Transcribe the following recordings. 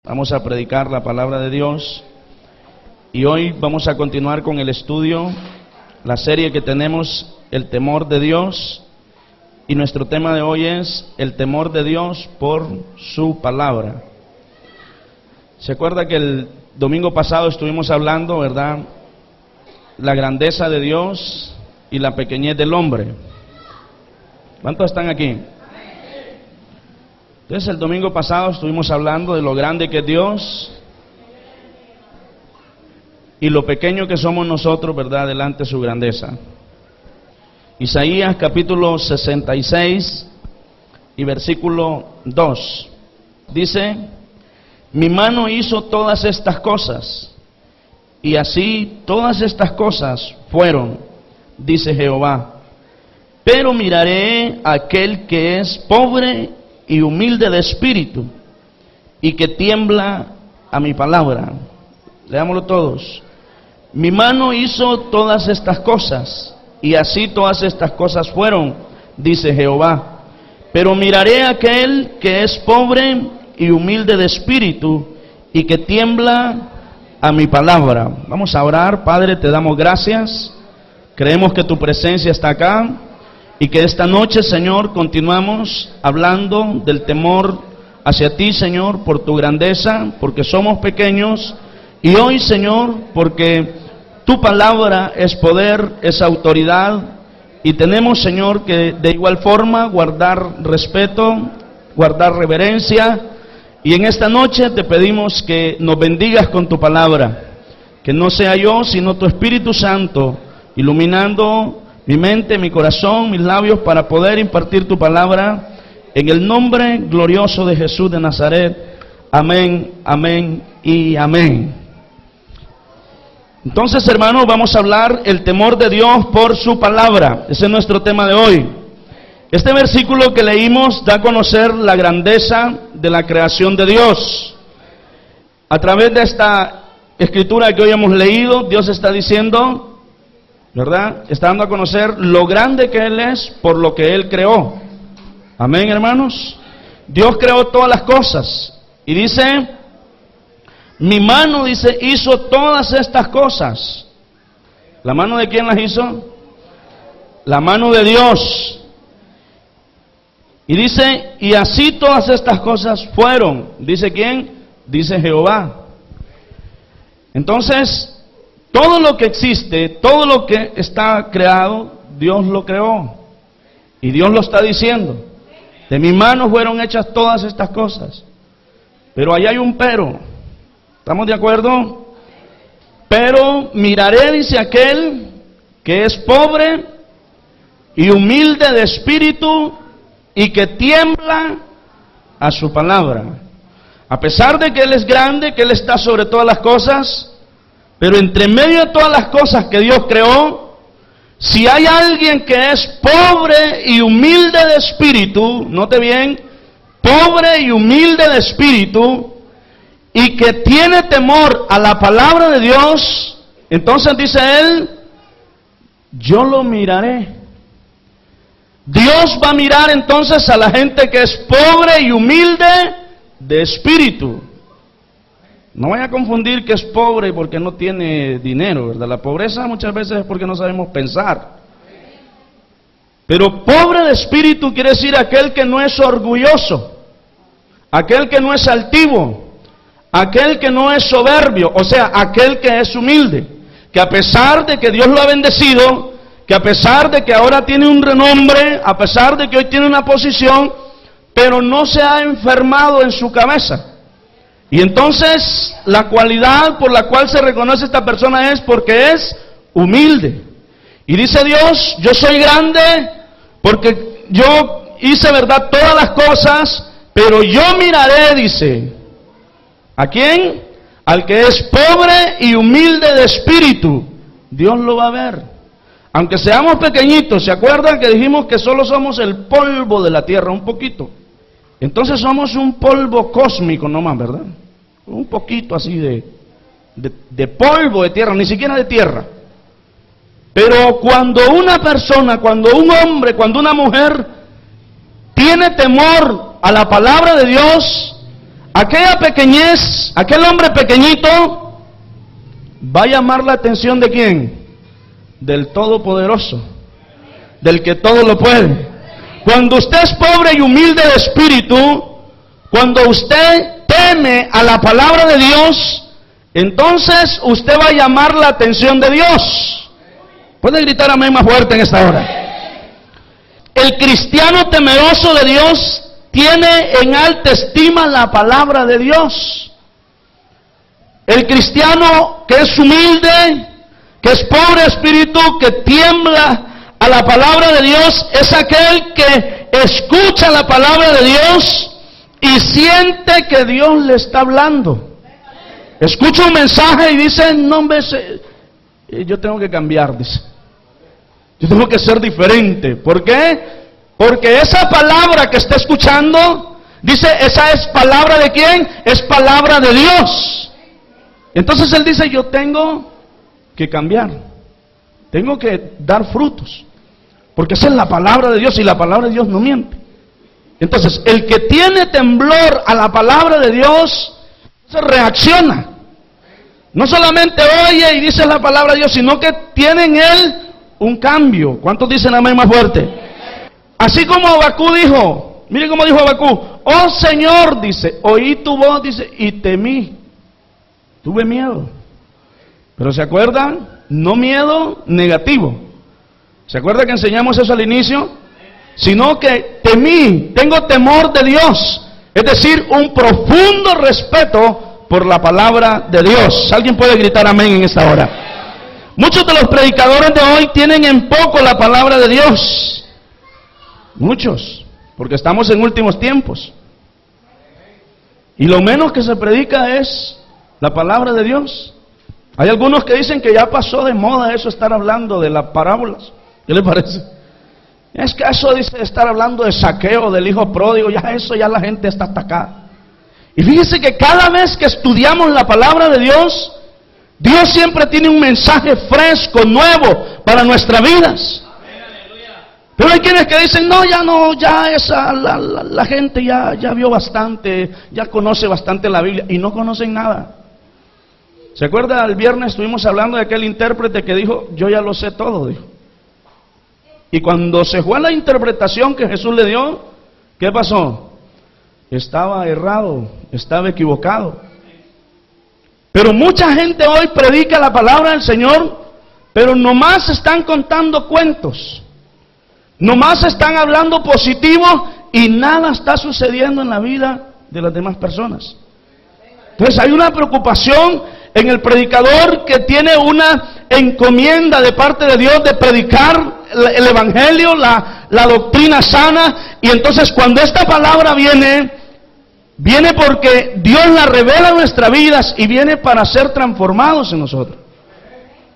Vamos a predicar la palabra de Dios y hoy vamos a continuar con el estudio, la serie que tenemos, el temor de Dios, y nuestro tema de hoy es el temor de Dios por su palabra. ¿Se acuerda que el domingo pasado estuvimos hablando, verdad, la grandeza de Dios y la pequeñez del hombre? ¿Cuántos están aquí? Entonces el domingo pasado estuvimos hablando de lo grande que es Dios y lo pequeño que somos nosotros, ¿verdad?, delante de su grandeza. Isaías capítulo 66 y versículo 2 dice: mi mano hizo todas estas cosas, y así todas estas cosas fueron, dice Jehová. Pero miraré a aquel que es pobre y humilde de espíritu, y que tiembla a mi palabra. Leámoslo todos. Mi mano hizo todas estas cosas, y así todas estas cosas fueron, dice Jehová. Pero miraré a aquel que es pobre y humilde de espíritu, y que tiembla a mi palabra. Vamos a orar. Padre, te damos gracias. Creemos que tu presencia está acá, y que esta noche, Señor, continuamos hablando del temor hacia ti, Señor, por tu grandeza, porque somos pequeños, y hoy, Señor, porque tu palabra es poder, es autoridad, y tenemos, Señor, que de igual forma guardar respeto, guardar reverencia, y en esta noche te pedimos que nos bendigas con tu palabra, que no sea yo, sino tu Espíritu Santo, iluminando mi mente, mi corazón, mis labios, para poder impartir tu palabra, en el nombre glorioso de Jesús de Nazaret. Amén, amén y amén. Entonces, hermanos, vamos a hablar el temor de Dios por su palabra. Ese es nuestro tema de hoy. Este versículo que leímos da a conocer la grandeza de la creación de Dios. A través de esta escritura que hoy hemos leído, Dios está diciendo, ¿verdad?, está dando a conocer lo grande que Él es por lo que Él creó. Amén, hermanos. Dios creó todas las cosas y dice: mi mano, dice, hizo todas estas cosas. ¿La mano de quién las hizo? La mano de Dios. Y dice: y así todas estas cosas fueron. ¿Dice quién? Dice Jehová. Entonces, todo lo que existe, todo lo que está creado, Dios lo creó. Y Dios lo está diciendo: de mi mano fueron hechas todas estas cosas. Pero ahí hay un pero. ¿Estamos de acuerdo? Pero miraré, dice, aquel que es pobre y humilde de espíritu, y que tiembla a su palabra. A pesar de que Él es grande, que Él está sobre todas las cosas, pero entre medio de todas las cosas que Dios creó, si hay alguien que es pobre y humilde de espíritu, note bien, pobre y humilde de espíritu, y que tiene temor a la palabra de Dios, entonces dice Él: yo lo miraré. Dios va a mirar entonces a la gente que es pobre y humilde de espíritu. No vaya a confundir que es pobre porque no tiene dinero, ¿verdad? La pobreza muchas veces es porque no sabemos pensar. Pero pobre de espíritu quiere decir aquel que no es orgulloso, aquel que no es altivo, aquel que no es soberbio, o sea, aquel que es humilde, que a pesar de que Dios lo ha bendecido, que a pesar de que ahora tiene un renombre, a pesar de que hoy tiene una posición, pero no se ha enfermado en su cabeza. Y entonces la cualidad por la cual se reconoce esta persona es porque es humilde. Y dice Dios: yo soy grande porque yo hice, verdad, todas las cosas, pero yo miraré, dice, ¿a quién? Al que es pobre y humilde de espíritu. Dios lo va a ver. Aunque seamos pequeñitos, ¿se acuerdan que dijimos que solo somos el polvo de la tierra? Un poquito. Entonces somos un polvo cósmico nomás, ¿verdad? Un poquito así de polvo de tierra, ni siquiera de tierra. Pero cuando una persona, cuando un hombre, cuando una mujer tiene temor a la palabra de Dios, aquella pequeñez, aquel hombre pequeñito, va a llamar la atención ¿de quién? Del Todopoderoso, del que todo lo puede. Cuando usted es pobre y humilde de espíritu, cuando usted teme a la palabra de Dios, entonces usted va a llamar la atención de Dios. ¿Puede gritar amén más fuerte en esta hora? El cristiano temeroso de Dios tiene en alta estima la palabra de Dios. El cristiano que es humilde, que es pobre de espíritu, que tiembla a la palabra de Dios, es aquel que escucha la palabra de Dios y siente que Dios le está hablando. Escucha un mensaje y dice, no, hombre, yo tengo que cambiar, dice. Yo tengo que ser diferente. ¿Por qué? Porque esa palabra que está escuchando, dice, esa es palabra de ¿quién? Es palabra de Dios. Entonces él dice, yo tengo que cambiar. Tengo que dar frutos. Porque esa es la palabra de Dios y la palabra de Dios no miente. Entonces, el que tiene temblor a la palabra de Dios, se reacciona. No solamente oye y dice la palabra de Dios, sino que tiene en él un cambio. ¿Cuántos dicen amén más fuerte? Así como Abacú dijo, mire cómo dijo Abacú, oh Señor, dice, oí tu voz, dice, y temí. Tuve miedo. Pero ¿se acuerdan? No miedo negativo. ¿Se acuerdan que enseñamos eso al inicio? Sino que temí, tengo temor de Dios. Es decir, un profundo respeto por la palabra de Dios. ¿Alguien puede gritar amén en esta hora? Muchos de los predicadores de hoy tienen en poco la palabra de Dios. Muchos, porque estamos en últimos tiempos. Y lo menos que se predica es la palabra de Dios. Hay algunos que dicen que ya pasó de moda eso, estar hablando de las parábolas. ¿Qué le parece? Es que eso dice estar hablando de saqueo, del hijo pródigo, ya eso ya la gente está atacada. Y fíjese que cada vez que estudiamos la palabra de Dios, Dios siempre tiene un mensaje fresco, nuevo para nuestras vidas. Pero hay quienes que dicen, ya esa, la gente ya vio bastante, ya conoce bastante la Biblia, y no conocen nada. ¿Se acuerda? El viernes estuvimos hablando de aquel intérprete que dijo, yo ya lo sé todo, dijo. Y cuando se fue a la interpretación que Jesús le dio, ¿qué pasó? Estaba errado, estaba equivocado. Pero mucha gente hoy predica la palabra del Señor, pero nomás están contando cuentos. Nomás están hablando positivo y nada está sucediendo en la vida de las demás personas. Entonces hay una preocupación en el predicador que tiene una encomienda de parte de Dios de predicar el evangelio, la doctrina sana. Y entonces cuando esta palabra viene porque Dios la revela en nuestras vidas y viene para ser transformados en nosotros.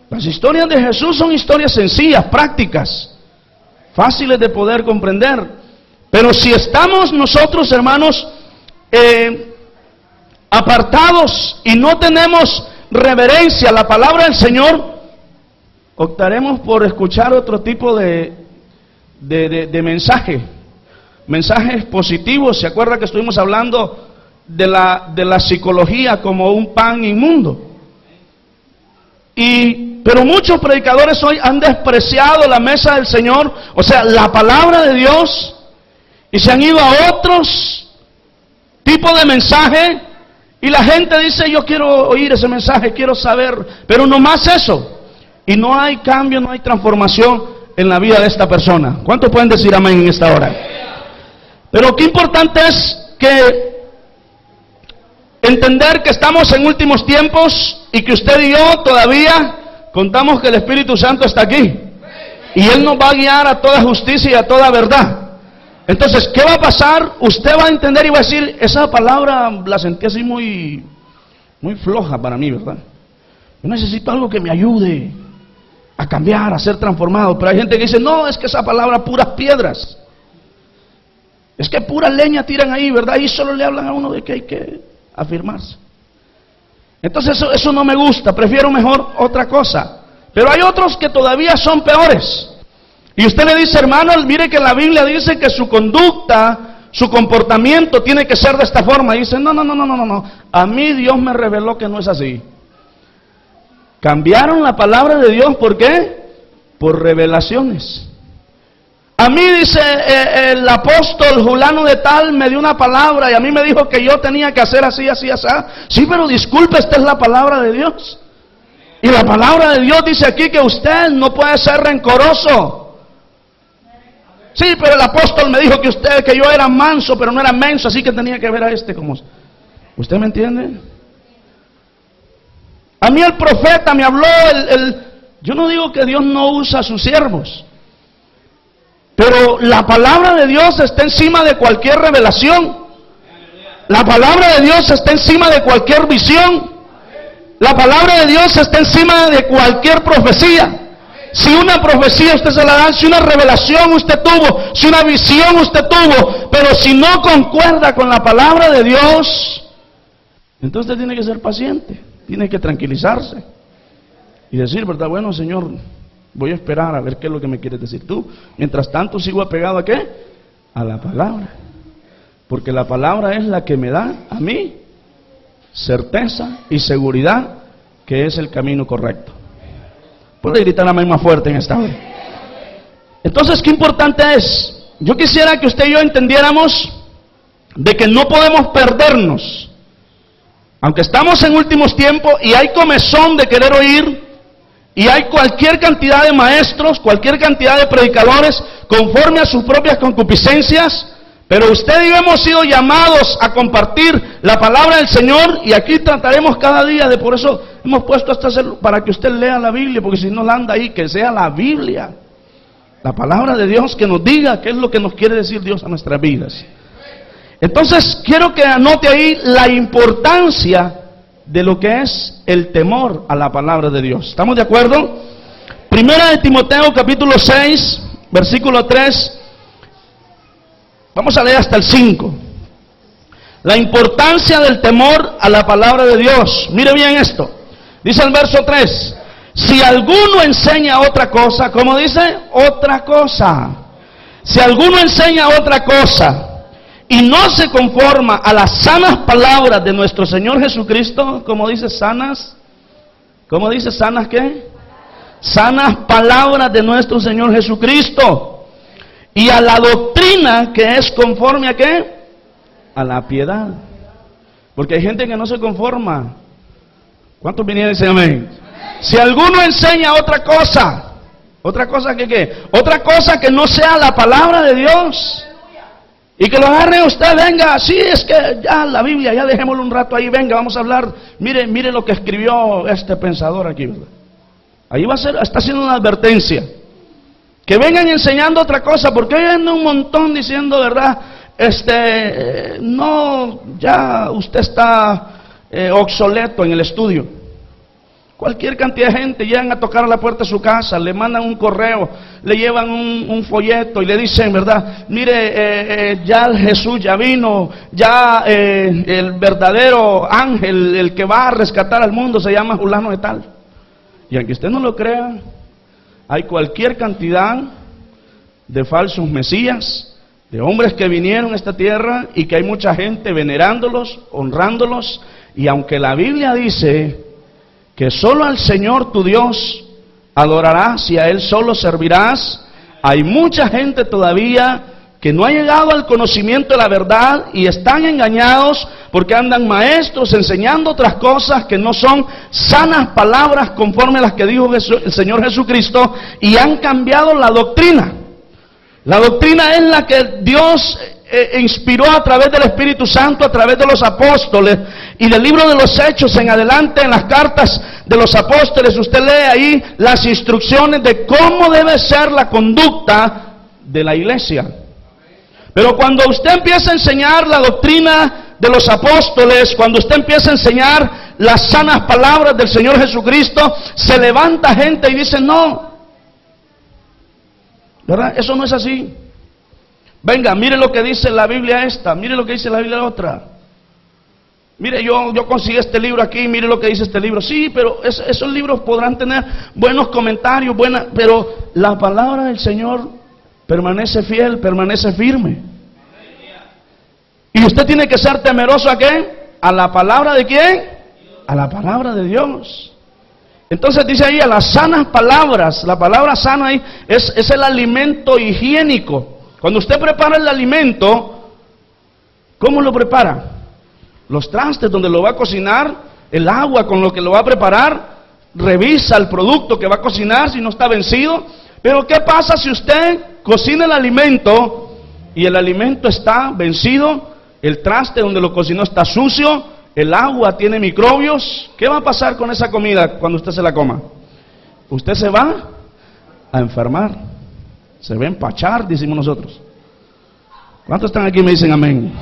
Las historias de Jesús son historias sencillas, prácticas, fáciles de poder comprender. Pero si estamos nosotros, hermanos, apartados y no tenemos reverencia a la palabra del Señor, optaremos por escuchar otro tipo de mensajes positivos. ¿Se acuerda que estuvimos hablando de la psicología como un pan inmundo? Pero muchos predicadores hoy han despreciado la mesa del Señor, o sea, la palabra de Dios, y se han ido a otros tipos de mensaje, y la gente dice, yo quiero oír ese mensaje, quiero saber, pero no más eso. Y no hay cambio, no hay transformación en la vida de esta persona. ¿Cuántos pueden decir amén en esta hora? Pero qué importante es que entender que estamos en últimos tiempos y que usted y yo todavía contamos que el Espíritu Santo está aquí. Y Él nos va a guiar a toda justicia y a toda verdad. Entonces, ¿qué va a pasar? Usted va a entender y va a decir, esa palabra la sentí así muy floja para mí, ¿verdad? Yo necesito algo que me ayude a cambiar, a ser transformado. Pero hay gente que dice, no, es que esa palabra puras piedras. Es que pura leña tiran ahí, ¿verdad? Y solo le hablan a uno de que hay que afirmarse. Entonces eso no me gusta, prefiero mejor otra cosa. Pero hay otros que todavía son peores. Y usted le dice, hermano, mire que la Biblia dice que su conducta su comportamiento tiene que ser de esta forma. Y dicen, no. A mí Dios me reveló que no es así. Cambiaron la palabra de Dios, ¿por qué? Por revelaciones. A mí, dice el apóstol Julano de tal, me dio una palabra y a mí me dijo que yo tenía que hacer así. Sí, pero disculpe, esta es la palabra de Dios. Y la palabra de Dios dice aquí que usted no puede ser rencoroso. Sí, pero el apóstol me dijo que yo era manso, pero no era menso, así que tenía que ver a este como... ¿Usted me entiende? A mí el profeta me habló, yo no digo que Dios no usa a sus siervos, pero la palabra de Dios está encima de cualquier revelación. La palabra de Dios está encima de cualquier visión. La palabra de Dios está encima de cualquier profecía. Si una profecía usted se la da, si una revelación usted tuvo, si una visión usted tuvo, pero si no concuerda con la palabra de Dios, entonces usted tiene que ser paciente, tiene que tranquilizarse y decir, ¿verdad? Bueno, Señor, voy a esperar a ver qué es lo que me quieres decir tú. Mientras tanto sigo apegado ¿a qué? A la palabra. Porque la palabra es la que me da a mí certeza y seguridad que es el camino correcto. Puede gritar amén más fuerte en esta hora. Entonces, ¿qué importante es? Yo quisiera que usted y yo entendiéramos de que no podemos perdernos. Aunque estamos en últimos tiempos y hay comezón de querer oír, y hay cualquier cantidad de maestros, cualquier cantidad de predicadores, conforme a sus propias concupiscencias, pero usted y yo hemos sido llamados a compartir la palabra del Señor, y aquí trataremos cada día de, por eso hemos puesto para que usted lea la Biblia, porque si no la anda ahí, que sea la Biblia, la palabra de Dios que nos diga qué es lo que nos quiere decir Dios a nuestras vidas. Entonces quiero que anote ahí la importancia de lo que es el temor a la palabra de Dios. ¿Estamos de acuerdo? Primera de Timoteo capítulo 6, versículo 3. Vamos a leer hasta el 5. La importancia del temor a la palabra de Dios. Mire bien esto. Dice el verso 3. Si alguno enseña otra cosa, ¿cómo dice? Otra cosa. Si alguno enseña otra cosa y no se conforma a las sanas palabras de nuestro Señor Jesucristo, ¿cómo dice sanas? ¿Cómo dice sanas qué? Sanas palabras de nuestro Señor Jesucristo. Y a la doctrina que es conforme a qué? A la piedad. Porque hay gente que no se conforma. ¿Cuántos vinieron y dicen amén? Si alguno enseña otra cosa que qué? Otra cosa que no sea la palabra de Dios. Y que lo agarre usted, venga, sí, es que ya la Biblia, ya dejémoslo un rato ahí, venga, vamos a hablar. Mire lo que escribió este pensador aquí, ¿verdad? Ahí está haciendo una advertencia. Que vengan enseñando otra cosa, porque hay un montón diciendo, ¿verdad? No, ya usted está obsoleto en el estudio. Cualquier cantidad de gente llegan a tocar a la puerta de su casa, le mandan un correo, le llevan un folleto y le dicen, ¿verdad? Mire, ya Jesús ya vino, ya el verdadero ángel, el que va a rescatar al mundo, se llama Julano de tal. Y aunque usted no lo crea, hay cualquier cantidad de falsos mesías, de hombres que vinieron a esta tierra y que hay mucha gente venerándolos, honrándolos, y aunque la Biblia dice que solo al Señor tu Dios adorarás y a Él solo servirás, hay mucha gente todavía que no ha llegado al conocimiento de la verdad y están engañados porque andan maestros enseñando otras cosas que no son sanas palabras conforme a las que dijo el Señor Jesucristo, y han cambiado la doctrina. La doctrina es la que Dios inspiró a través del Espíritu Santo, a través de los apóstoles, y del libro de los Hechos en adelante, en las cartas de los apóstoles, usted lee ahí las instrucciones de cómo debe ser la conducta de la iglesia. Pero cuando usted empieza a enseñar la doctrina de los apóstoles, cuando usted empieza a enseñar las sanas palabras del Señor Jesucristo, se levanta gente y dice, no, ¿verdad? Eso no es así. Venga, mire lo que dice la Biblia esta, mire lo que dice la Biblia otra. Mire, yo conseguí este libro aquí, mire lo que dice este libro. Sí, pero esos libros podrán tener buenos comentarios, pero la palabra del Señor permanece fiel, permanece firme. usted tiene que ser temeroso ¿a qué? ¿A la palabra de quién? A la palabra de Dios. Entonces dice ahí a las sanas palabras. La palabra sana ahí es el alimento higiénico. Cuando usted prepara el alimento, ¿cómo lo prepara? Los trastes donde lo va a cocinar, el agua con lo que lo va a preparar, revisa el producto que va a cocinar si no está vencido. Pero ¿qué pasa si usted cocina el alimento y el alimento está vencido, el traste donde lo cocinó está sucio, el agua tiene microbios? ¿Qué va a pasar con esa comida cuando usted se la coma? Usted se va a enfermar, se va a empachar, decimos nosotros. ¿Cuántos están aquí y me dicen amén?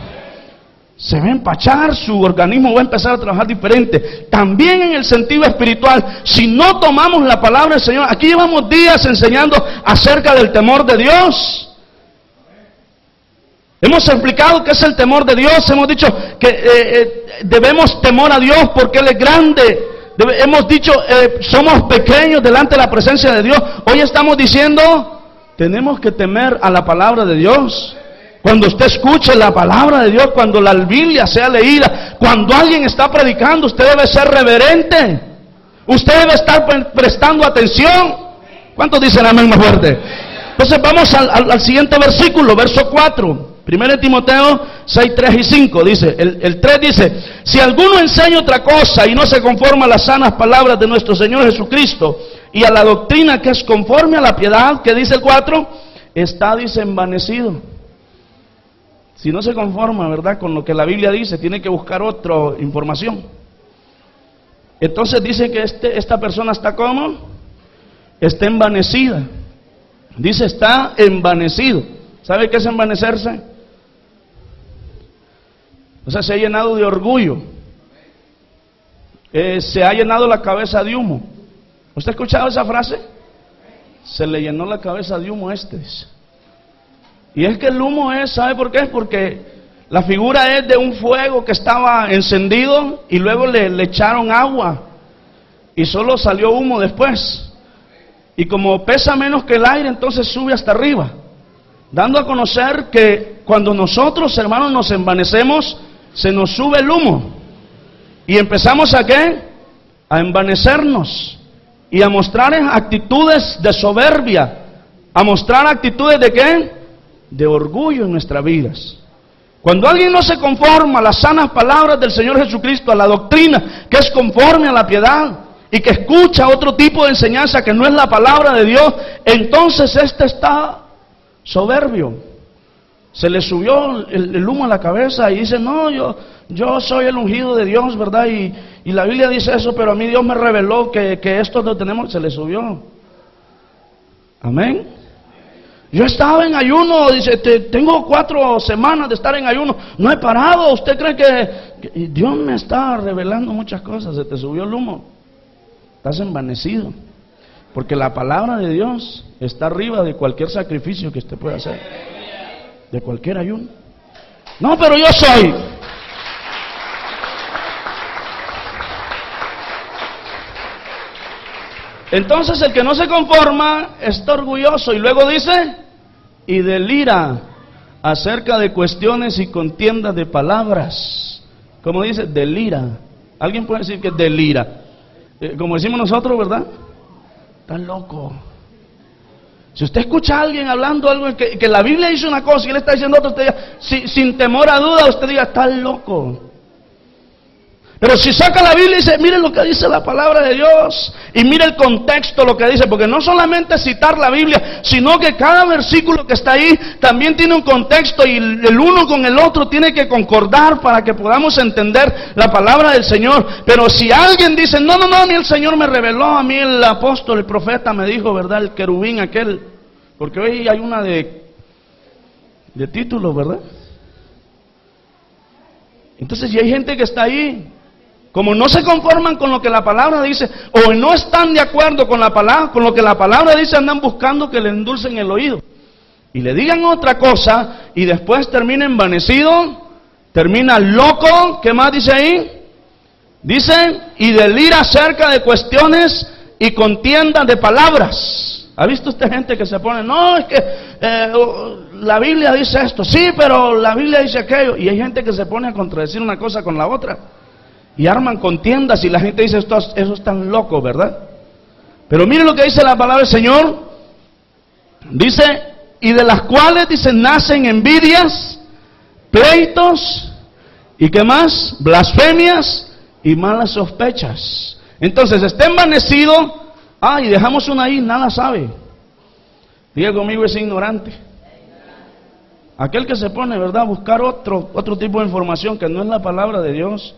Se va a empachar, su organismo va a empezar a trabajar diferente. También en el sentido espiritual, si no tomamos la palabra del Señor, aquí llevamos días enseñando acerca del temor de Dios. Hemos explicado qué es el temor de Dios, hemos dicho que debemos temor a Dios porque Él es grande. Hemos dicho, somos pequeños delante de la presencia de Dios. Hoy estamos diciendo, tenemos que temer a la palabra de Dios. Cuando usted escuche la palabra de Dios, cuando la Biblia sea leída, cuando alguien está predicando, usted debe ser reverente. Usted debe estar prestando atención. ¿Cuántos dicen amén más fuerte? Entonces vamos al siguiente versículo, verso 4. 1 Timoteo 6, 3 y 5 dice, el 3 dice, si alguno enseña otra cosa y no se conforma a las sanas palabras de nuestro Señor Jesucristo y a la doctrina que es conforme a la piedad, que dice el 4, está, dice, envanecido. Si no se conforma, ¿verdad?, con lo que la Biblia dice, tiene que buscar otra información. Entonces dice que esta persona está ¿cómo? Está envanecida. Dice, está envanecido. ¿Sabe qué es envanecerse? O sea, se ha llenado de orgullo. Se ha llenado la cabeza de humo. ¿Usted ha escuchado esa frase? Se le llenó la cabeza de humo dice. Y es que el humo ¿sabe por qué? Porque la figura es de un fuego que estaba encendido y luego le echaron agua y solo salió humo después. Y como pesa menos que el aire, entonces sube hasta arriba, dando a conocer que cuando nosotros, hermanos, nos envanecemos, se nos sube el humo y empezamos ¿a qué? A envanecernos y a mostrar actitudes de soberbia, a mostrar actitudes de ¿qué? De orgullo en nuestras vidas. Cuando alguien no se conforma a las sanas palabras del Señor Jesucristo, a la doctrina que es conforme a la piedad, y que escucha otro tipo de enseñanza que no es la palabra de Dios, entonces está soberbio. Se le subió el humo a la cabeza y dice, no, yo soy el ungido de Dios, ¿verdad? Y la Biblia dice eso, pero a mí Dios me reveló que esto lo tenemos. Se le subió. Amén. Yo estaba en ayuno, dice, tengo 4 semanas de estar en ayuno, no he parado. ¿Usted cree que Dios me está revelando muchas cosas? Se te subió el humo, estás envanecido, porque la palabra de Dios está arriba de cualquier sacrificio que usted pueda hacer, de cualquier ayuno. No, pero yo soy. Entonces el que no se conforma está orgulloso y luego dice, y delira acerca de cuestiones y contiendas de palabras. ¿Cómo dice? Delira. ¿Alguien puede decir que delira? Como decimos nosotros, ¿verdad? Está loco. Si usted escucha a alguien hablando algo que la Biblia dice una cosa y él está diciendo otra, usted diga, sin temor a duda, usted diga, está loco. Pero si saca la Biblia y dice, mire lo que dice la palabra de Dios, y mire el contexto, lo que dice, porque no solamente citar la Biblia, sino que cada versículo que está ahí también tiene un contexto, y el uno con el otro tiene que concordar para que podamos entender la palabra del Señor. Pero si alguien dice, no, a mí el Señor me reveló, a mí el apóstol, el profeta me dijo, ¿verdad? El querubín aquel, porque hoy hay una de títulos, ¿verdad? Entonces, si hay gente que está ahí, como no se conforman con lo que la palabra dice, o no están de acuerdo con la palabra, con lo que la palabra dice, andan buscando que le endulcen el oído y le digan otra cosa, y después termina envanecido, termina loco. ¿Qué más dice ahí? Dice, y delira acerca de cuestiones y contiendas de palabras. ¿Ha visto usted gente que se pone, no, es que la Biblia dice esto, sí, pero la Biblia dice aquello. Y hay gente que se pone a contradecir una cosa con la otra. Y arman contiendas y la gente dice, esos están locos, ¿verdad? Pero mire lo que dice la palabra del Señor. Dice, y de las cuales, dice, nacen envidias, pleitos, ¿y qué más? Blasfemias y malas sospechas. Entonces, está envanecido, y dejamos una ahí, nada sabe. Diga conmigo, es ignorante. Aquel que se pone, ¿verdad?, a buscar otro tipo de información que no es la palabra de Dios.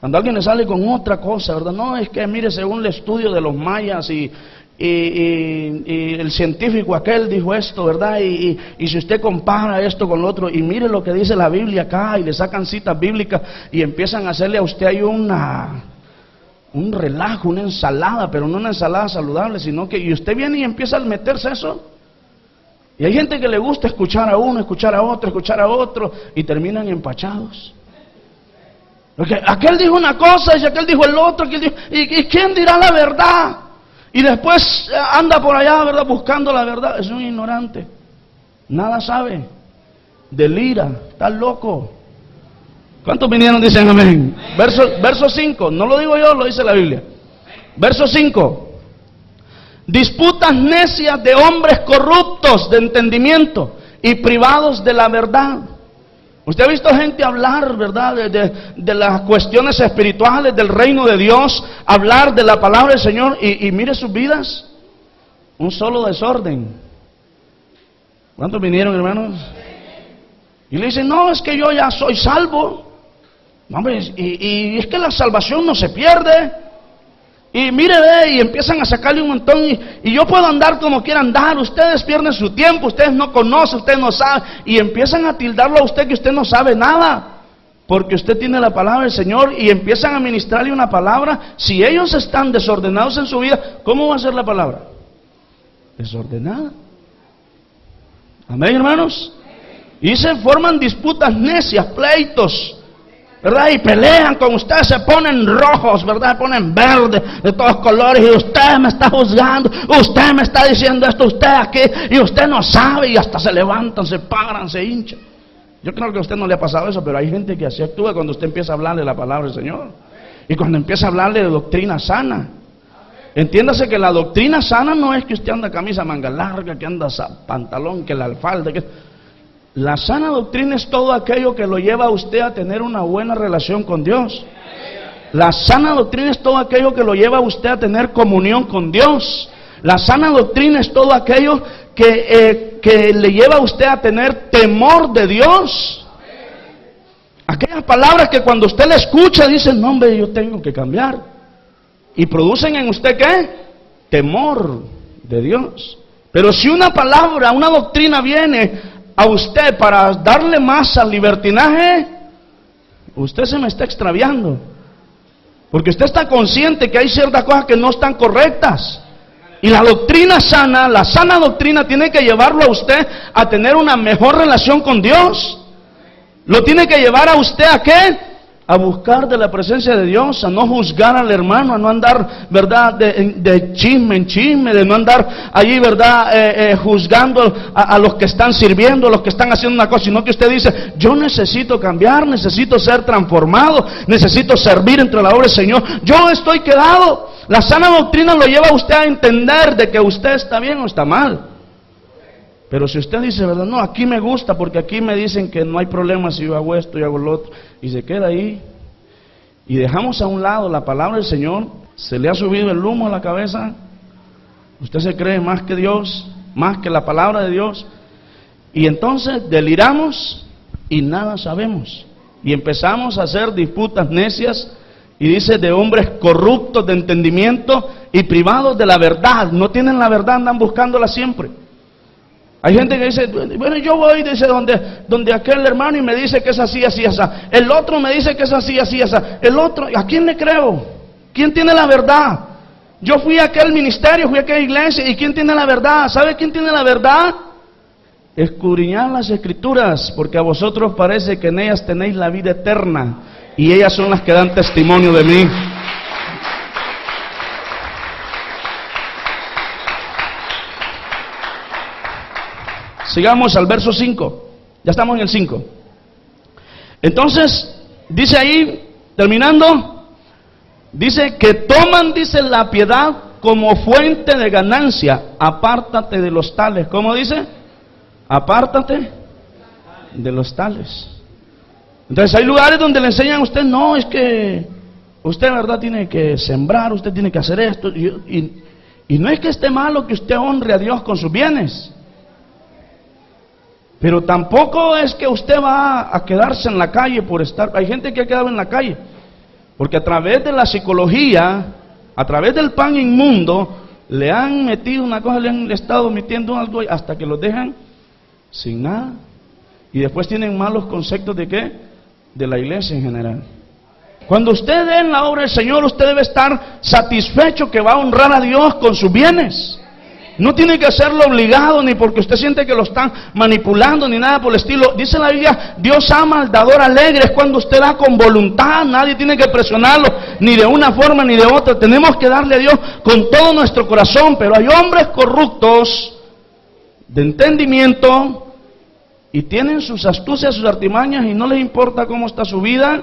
Cuando alguien le sale con otra cosa, ¿verdad? No, es que mire, según el estudio de los mayas y el científico aquel dijo esto, ¿verdad? Y si usted compara esto con lo otro, y mire lo que dice la Biblia acá, y le sacan citas bíblicas, y empiezan a hacerle a usted ahí un relajo, una ensalada, pero no una ensalada saludable, sino que, y usted viene y empieza a meterse eso. Y hay gente que le gusta escuchar a uno, escuchar a otro, y terminan empachados. Porque aquel dijo una cosa, y aquel dijo el otro, ¿y quién dirá la verdad? Y después anda por allá, ¿verdad?, buscando la verdad. Es un ignorante, nada sabe, delira, está loco. ¿Cuántos vinieron? Dicen amén. Verso 5, no lo digo yo, lo dice la Biblia. Verso 5. Disputas necias de hombres corruptos de entendimiento y privados de la verdad. Usted ha visto gente hablar, ¿verdad?, de las cuestiones espirituales del reino de Dios, hablar de la palabra del Señor, y mire sus vidas, un solo desorden. ¿Cuántos vinieron, hermanos? Y le dicen, no, es que yo ya soy salvo. No, hombre, y es que la salvación no se pierde. Y mire, y empiezan a sacarle un montón, y yo puedo andar como quiera andar, ustedes pierden su tiempo, ustedes no conocen, ustedes no saben, y empiezan a tildarlo a usted que usted no sabe nada, porque usted tiene la palabra del Señor, y empiezan a ministrarle una palabra. Si ellos están desordenados en su vida, ¿cómo va a ser la palabra? Desordenada. Amén, hermanos. Y se forman disputas necias, pleitos, ¿verdad? Y pelean con usted, se ponen rojos, ¿verdad? Se ponen verdes, de todos colores, y usted me está juzgando, usted me está diciendo esto, usted aquí, y usted no sabe, y hasta se levantan, se paran, se hinchan. Yo creo que a usted no le ha pasado eso, pero hay gente que así actúa cuando usted empieza a hablarle la palabra del Señor, y cuando empieza a hablarle de doctrina sana. Entiéndase que la doctrina sana no es que usted anda camisa manga larga, que anda pantalón, que la alfalda, que... La sana doctrina es todo aquello que lo lleva a usted a tener una buena relación con Dios. La sana doctrina es todo aquello que lo lleva a usted a tener comunión con Dios. La sana doctrina es todo aquello que le lleva a usted a tener temor de Dios. Aquellas palabras que cuando usted la escucha dice, no, hombre, yo tengo que cambiar. Y producen en usted, ¿qué? Temor de Dios. Pero si una palabra, una doctrina viene a usted para darle más al libertinaje, usted se me está extraviando, porque usted está consciente que hay ciertas cosas que no están correctas, y la doctrina sana, la sana doctrina tiene que llevarlo a usted a tener una mejor relación con Dios. Lo tiene que llevar a usted ¿a qué? A buscar de la presencia de Dios, a no juzgar al hermano, a no andar, ¿verdad?, de chisme en chisme, de no andar allí, ¿verdad?, juzgando a los que están sirviendo, a los que están haciendo una cosa, sino que usted dice, yo necesito cambiar, necesito ser transformado, necesito servir entre la obra del Señor, yo estoy quedado. La sana doctrina lo lleva a usted a entender de que usted está bien o está mal. Pero si usted dice, ¿verdad?, no, aquí me gusta porque aquí me dicen que no hay problema si yo hago esto y hago lo otro, y se queda ahí, y dejamos a un lado la palabra del Señor, se le ha subido el humo a la cabeza, usted se cree más que Dios, más que la palabra de Dios, y entonces deliramos y nada sabemos, y empezamos a hacer disputas necias, y dice de hombres corruptos de entendimiento y privados de la verdad. No tienen la verdad, andan buscándola siempre. Hay gente que dice, bueno, yo voy, dice, donde aquel hermano y me dice que es así, así, así. El otro me dice que es así, así, así. El otro, ¿a quién le creo? ¿Quién tiene la verdad? Yo fui a aquel ministerio, fui a aquella iglesia, ¿y quién tiene la verdad? ¿Sabe quién tiene la verdad? Escudriñad las Escrituras, porque a vosotros parece que en ellas tenéis la vida eterna, y ellas son las que dan testimonio de mí. Sigamos al verso 5. Ya estamos en el 5. Entonces, dice ahí, terminando, dice que toman, dice, la piedad como fuente de ganancia. Apártate de los tales. ¿Cómo dice? Apártate de los tales. Entonces hay lugares donde le enseñan a usted, no, es que usted, verdad, tiene que sembrar, usted tiene que hacer esto. Y no es que esté malo que usted honre a Dios con sus bienes. Pero tampoco es que usted va a quedarse en la calle por estar. Hay gente que ha quedado en la calle porque a través de la psicología, a través del pan inmundo, le han metido una cosa, le han estado metiendo algo hasta que los dejan sin nada. Y después tienen malos conceptos de ¿qué? De la iglesia en general. Cuando usted dé en la obra del Señor, usted debe estar satisfecho que va a honrar a Dios con sus bienes. No tiene que hacerlo obligado, ni porque usted siente que lo están manipulando, ni nada por el estilo. Dice la Biblia, Dios ama al dador alegre. Es cuando usted da con voluntad, nadie tiene que presionarlo, ni de una forma ni de otra. Tenemos que darle a Dios con todo nuestro corazón. Pero hay hombres corruptos, de entendimiento, y tienen sus astucias, sus artimañas, y no les importa cómo está su vida,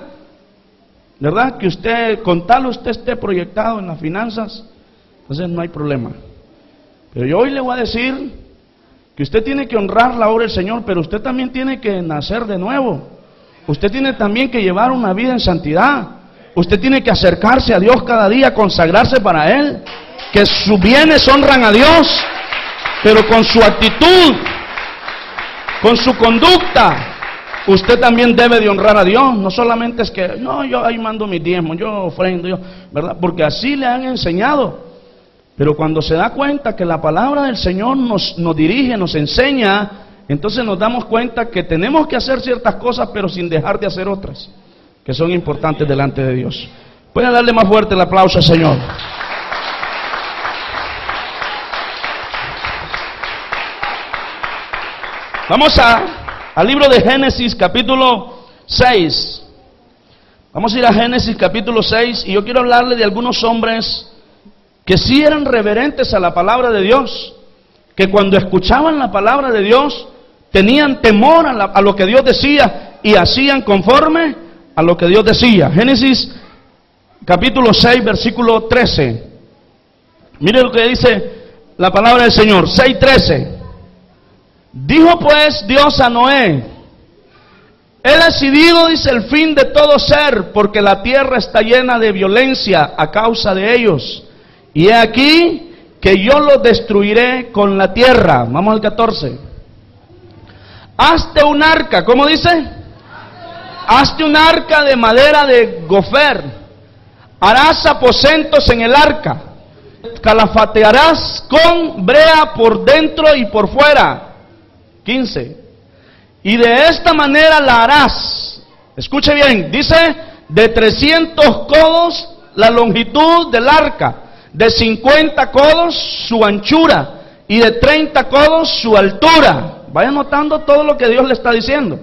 ¿verdad? Que usted, con tal usted esté proyectado en las finanzas, entonces no hay problema. Pero yo hoy le voy a decir que usted tiene que honrar la obra del Señor, pero usted también tiene que nacer de nuevo. Usted tiene también que llevar una vida en santidad. Usted tiene que acercarse a Dios cada día, consagrarse para Él. Que sus bienes honran a Dios, pero con su actitud, con su conducta, usted también debe de honrar a Dios. No solamente es que, no, yo ahí mando mis diezmos, yo ofrendo, yo, ¿verdad? Porque así le han enseñado. Pero cuando se da cuenta que la palabra del Señor nos dirige, nos enseña, entonces nos damos cuenta que tenemos que hacer ciertas cosas, pero sin dejar de hacer otras, que son importantes delante de Dios. Pueden darle más fuerte el aplauso al Señor. Vamos al libro de Génesis, capítulo 6. Vamos a ir a Génesis, capítulo 6, y yo quiero hablarle de algunos hombres que sí eran reverentes a la palabra de Dios, que cuando escuchaban la palabra de Dios, tenían temor a lo que Dios decía, y hacían conforme a lo que Dios decía. Génesis, capítulo 6, versículo 13. Mire lo que dice la palabra del Señor, 6:13. Dijo pues Dios a Noé: he decidido, dice, el fin de todo ser, porque la tierra está llena de violencia a causa de ellos. Y he aquí que yo los destruiré con la tierra. Vamos al 14. Hazte un arca, ¿cómo dice? Hazte un arca de madera de gofer. Harás aposentos en el arca. Calafatearás con brea por dentro y por fuera. 15. Y de esta manera la harás. Escuche bien, dice, de 300 codos la longitud del arca, de 50 codos su anchura y de 30 codos su altura. Vaya notando todo lo que Dios le está diciendo.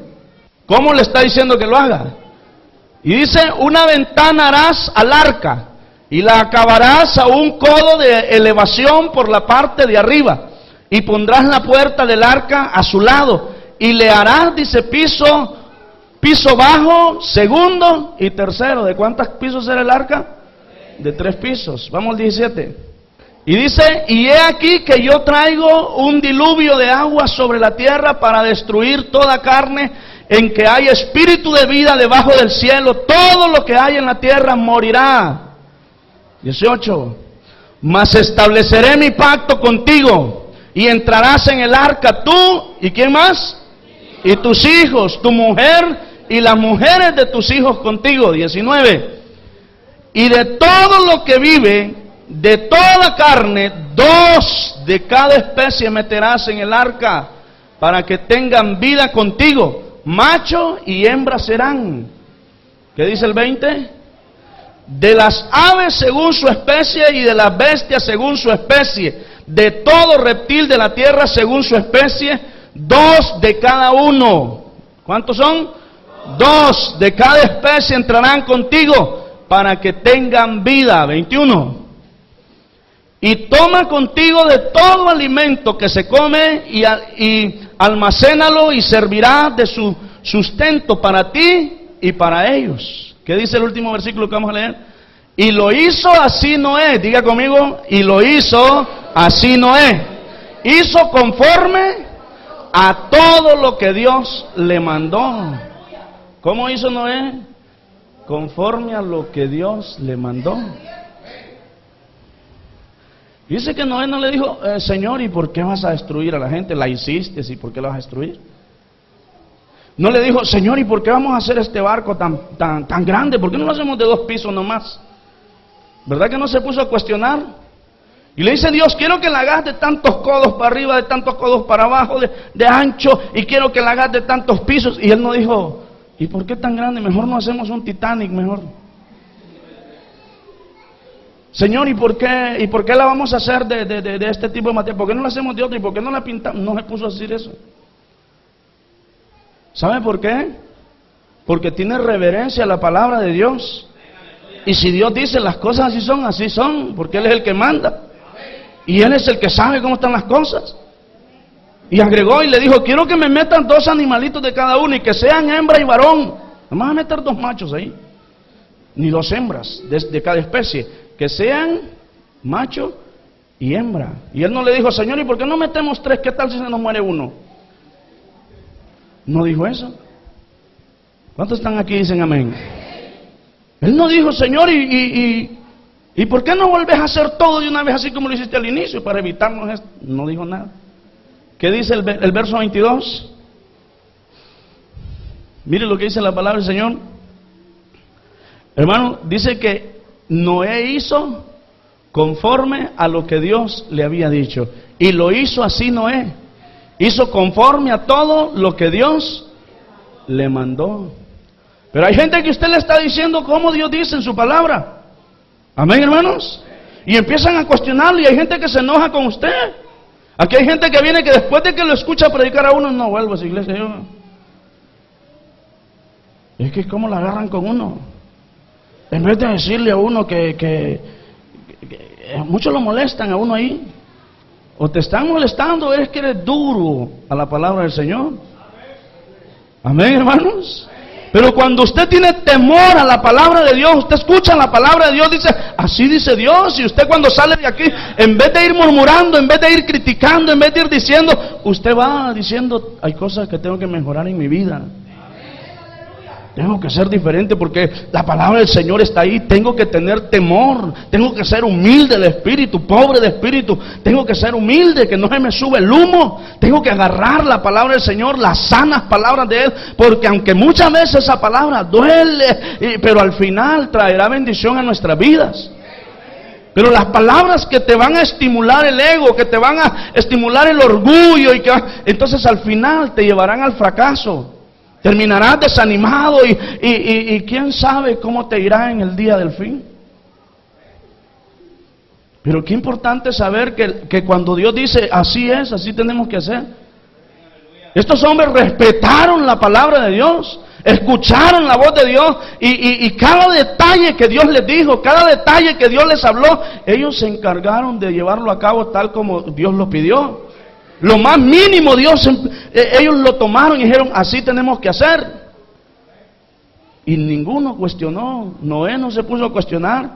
¿Cómo le está diciendo que lo haga? Y dice, una ventana harás al arca y la acabarás a un codo de elevación por la parte de arriba, y pondrás la puerta del arca a su lado, y le harás, dice, piso bajo, segundo y tercero. ¿De cuántos pisos era el arca? De 3 pisos. Vamos al 17. Y dice, y he aquí que yo traigo un diluvio de agua sobre la tierra para destruir toda carne en que hay espíritu de vida debajo del cielo. Todo lo que hay en la tierra morirá. 18. Mas estableceré mi pacto contigo, y entrarás en el arca tú, ¿y quién más? Y tus hijos, tu mujer y las mujeres de tus hijos contigo. 19. Y de todo lo que vive, de toda carne, 2 de cada especie meterás en el arca, para que tengan vida contigo. Macho y hembra serán. ¿Qué dice el 20? De las aves según su especie, y de las bestias según su especie, de todo reptil de la tierra según su especie, 2 de cada uno. ¿Cuántos son? 2 de cada especie entrarán contigo, para que tengan vida. 21. Y toma contigo de todo alimento que se come, y almacénalo y servirá de su sustento para ti y para ellos. ¿Qué dice el último versículo que vamos a leer? Y lo hizo así Noé, diga conmigo, y lo hizo así Noé. Hizo conforme a todo lo que Dios le mandó. ¿Cómo hizo Noé? Conforme a lo que Dios le mandó. Dice que Noé no le dijo, Señor, ¿y por qué vas a destruir a la gente? La hiciste, ¿y por qué la vas a destruir? No le dijo, Señor, ¿y por qué vamos a hacer este barco tan grande? ¿Por qué no lo hacemos de 2 pisos nomás? ¿Verdad que no se puso a cuestionar? Y le dice Dios, quiero que la hagas de tantos codos para arriba, de tantos codos para abajo, de ancho, y quiero que la hagas de tantos pisos. Y él no dijo, ¿y por qué tan grande? Mejor no hacemos un Titanic, mejor. Señor, ¿y por qué la vamos a hacer de este tipo de material? ¿Por qué no la hacemos de otro? ¿Y por qué no la pintamos? No se puso a decir eso. ¿Sabe por qué? Porque tiene reverencia a la palabra de Dios. Y si Dios dice las cosas así son, porque Él es el que manda. Y Él es el que sabe cómo están las cosas. Y agregó y le dijo, quiero que me metan 2 animalitos de cada uno y que sean hembra y varón. No me vas a meter 2 machos ahí, ni 2 hembras de cada especie. Que sean macho y hembra. Y él no le dijo, Señor, ¿y por qué no metemos 3? ¿Qué tal si se nos muere uno? No dijo eso. ¿Cuántos están aquí y dicen amén? Él no dijo, Señor, ¿y por qué no vuelves a hacer todo de una vez así como lo hiciste al inicio para evitarnos esto? No dijo nada. ¿Qué dice el verso 22? Mire lo que dice la palabra del Señor. Hermano, dice que Noé hizo conforme a lo que Dios le había dicho. Y lo hizo así Noé. Hizo conforme a todo lo que Dios le mandó. Pero hay gente que usted le está diciendo como Dios dice en su palabra. Amén, hermanos. Y empiezan a cuestionarlo y hay gente que se enoja con usted. Aquí hay gente que viene que después de que lo escucha predicar a uno, no vuelvo a esa iglesia. Es que cómo la agarran con uno. En vez de decirle a uno que muchos lo molestan a uno ahí. O te están molestando, es que eres duro a la palabra del Señor. Amén, hermanos. Pero cuando usted tiene temor a la palabra de Dios, usted escucha la palabra de Dios, dice, así dice Dios. Y usted cuando sale de aquí, en vez de ir murmurando, en vez de ir criticando, en vez de ir diciendo, usted va diciendo, hay cosas que tengo que mejorar en mi vida. Tengo que ser diferente porque la palabra del Señor está ahí. Tengo que tener temor. Tengo que ser humilde de espíritu, pobre de espíritu. Tengo que ser humilde, que no se me sube el humo. Tengo que agarrar la palabra del Señor, las sanas palabras de Él. Porque aunque muchas veces esa palabra duele, pero al final traerá bendición a nuestras vidas. Pero las palabras que te van a estimular el ego, que te van a estimular el orgullo, entonces al final te llevarán al fracaso. Terminarás desanimado y quién sabe cómo te irá en el día del fin. Pero qué importante saber que cuando Dios dice así es, así tenemos que hacer. Estos hombres respetaron la palabra de Dios, escucharon la voz de Dios y cada detalle que Dios les dijo, cada detalle que Dios les habló, ellos se encargaron de llevarlo a cabo tal como Dios lo pidió. Lo más mínimo ellos lo tomaron y dijeron, así tenemos que hacer. Y ninguno cuestionó, Noé no se puso a cuestionar.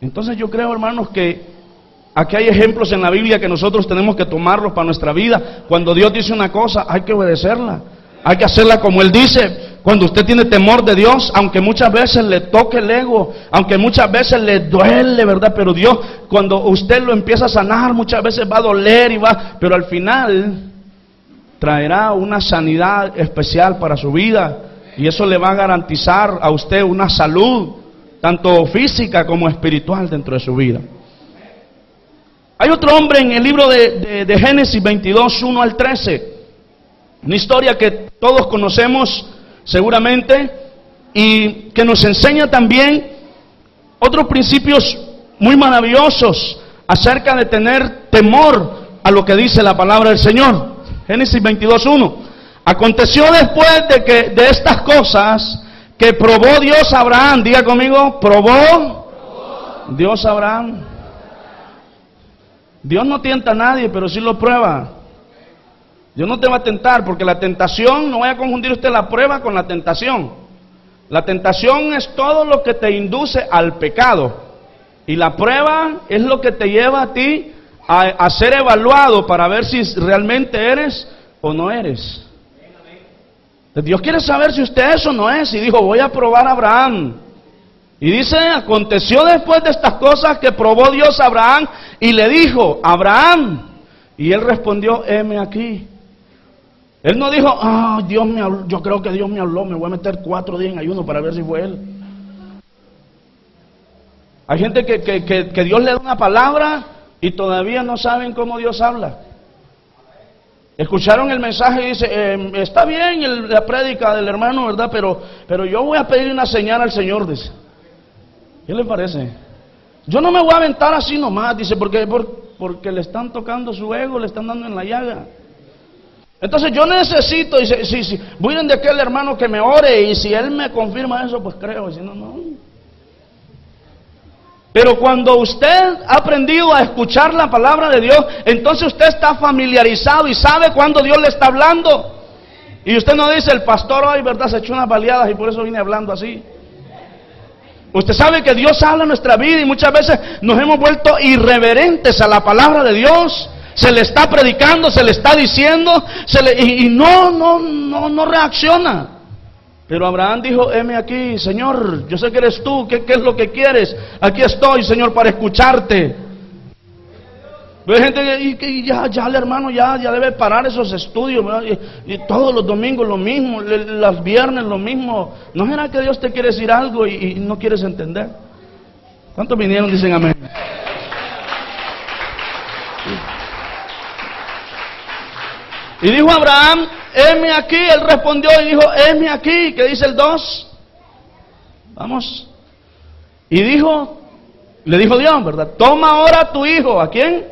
Entonces yo creo, hermanos, que aquí hay ejemplos en la Biblia que nosotros tenemos que tomarlos para nuestra vida. Cuando Dios dice una cosa, hay que obedecerla. Hay que hacerla como Él dice. Cuando usted tiene temor de Dios, aunque muchas veces le toque el ego, aunque muchas veces le duele, ¿verdad? Pero Dios, cuando usted lo empieza a sanar, muchas veces va a doler pero al final traerá una sanidad especial para su vida. Y eso le va a garantizar a usted una salud, tanto física como espiritual dentro de su vida. Hay otro hombre en el libro de Génesis 22, 1 al 13. Una historia que todos conocemos seguramente y que nos enseña también otros principios muy maravillosos acerca de tener temor a lo que dice la palabra del Señor. Génesis 22:1. Aconteció después de estas cosas que probó Dios a Abraham. Diga conmigo, probó Dios a Abraham. Dios no tienta a nadie, pero sí lo prueba. Dios no te va a tentar, porque la tentación, no vaya a confundir usted la prueba con la tentación. La tentación es todo lo que te induce al pecado. Y la prueba es lo que te lleva a ti a ser evaluado para ver si realmente eres o no eres. Dios quiere saber si usted es o no es. Y dijo, voy a probar a Abraham. Y dice, aconteció después de estas cosas que probó Dios a Abraham y le dijo, Abraham. Y él respondió, heme aquí. Él no dijo, Dios me habló, yo creo que Dios me habló, me voy a meter 4 días en ayuno para ver si fue él. Hay gente que Dios le da una palabra y todavía no saben cómo Dios habla. Escucharon el mensaje y dice, está bien la prédica del hermano, ¿verdad? Pero yo voy a pedir una señal al Señor, dice. ¿Qué le parece? Yo no me voy a aventar así nomás, dice, porque le están tocando su ego, le están dando en la llaga. Entonces yo necesito, dice, si voy donde aquel hermano que me ore, y si él me confirma eso, pues creo, y si no, no. Pero cuando usted ha aprendido a escuchar la palabra de Dios, entonces usted está familiarizado y sabe cuando Dios le está hablando. Y usted no dice, el pastor hoy, ¿verdad?, se echó unas baleadas y por eso vine hablando así. Usted sabe que Dios habla en nuestra vida y muchas veces nos hemos vuelto irreverentes a la palabra de Dios. Se le está predicando, se le está diciendo, y no reacciona. Pero Abraham dijo, heme aquí, Señor, yo sé que eres tú, ¿qué es lo que quieres? Aquí estoy, Señor, para escucharte. Pero hay gente que ya el hermano ya debe parar esos estudios, y todos los domingos lo mismo, los viernes lo mismo. ¿No será que Dios te quiere decir algo y no quieres entender? ¿Cuántos vinieron? Dicen amén. Y dijo Abraham, heme aquí. Él respondió y dijo, heme aquí. ¿Qué dice el 2? Vamos. Y le dijo Dios, ¿verdad? Toma ahora a tu hijo. ¿A quién?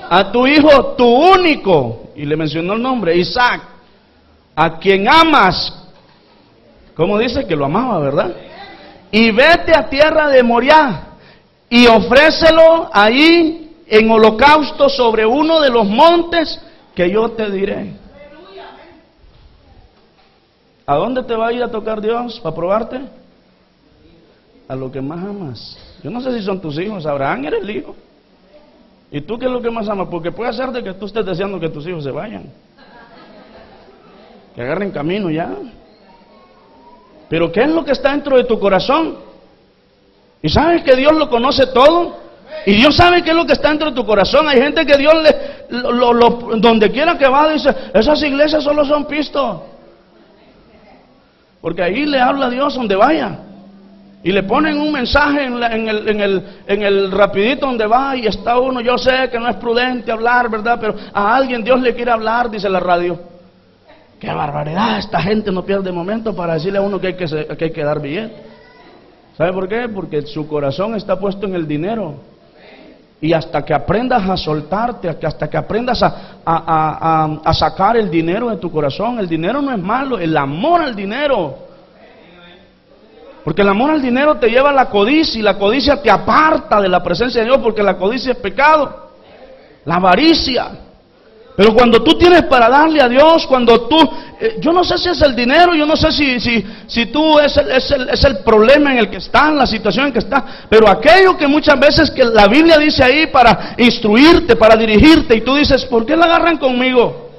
A tu hijo, tu único. Y le mencionó el nombre, Isaac. A quien amas. ¿Cómo dice? Que lo amaba, ¿verdad? Y vete a tierra de Moriah y ofrécelo allí en holocausto sobre uno de los montes que yo te diré. ¿A dónde te va a ir a tocar Dios para probarte? A lo que más amas. Yo no sé si son tus hijos. Abraham era el hijo. ¿Y tú qué es lo que más amas? Porque puede ser de que tú estés deseando que tus hijos se vayan, que agarren camino ya. Pero ¿qué es lo que está dentro de tu corazón? ¿Y sabes que Dios lo conoce todo? Y Dios sabe qué es lo que está dentro de tu corazón. Hay gente que Dios donde quiera que va dice, esas iglesias solo son pistos. Porque ahí le habla a Dios donde vaya. Y le ponen un mensaje en el rapidito donde va y está uno. Yo sé que no es prudente hablar, ¿verdad? Pero a alguien Dios le quiere hablar, dice la radio. ¡Qué barbaridad! Esta gente no pierde momento para decirle a uno que hay que dar billete. ¿Sabe por qué? Porque su corazón está puesto en el dinero. Y hasta que aprendas a soltarte, hasta que aprendas a sacar el dinero de tu corazón. El dinero no es malo, el amor al dinero. Porque el amor al dinero te lleva a la codicia, y la codicia te aparta de la presencia de Dios, porque la codicia es pecado. La avaricia. Pero cuando tú tienes para darle a Dios, cuando tú, yo no sé si es el dinero, yo no sé si tú es el problema en el que estás, la situación en que estás, pero aquello que muchas veces que la Biblia dice ahí para instruirte, para dirigirte, y tú dices, ¿por qué la agarran conmigo?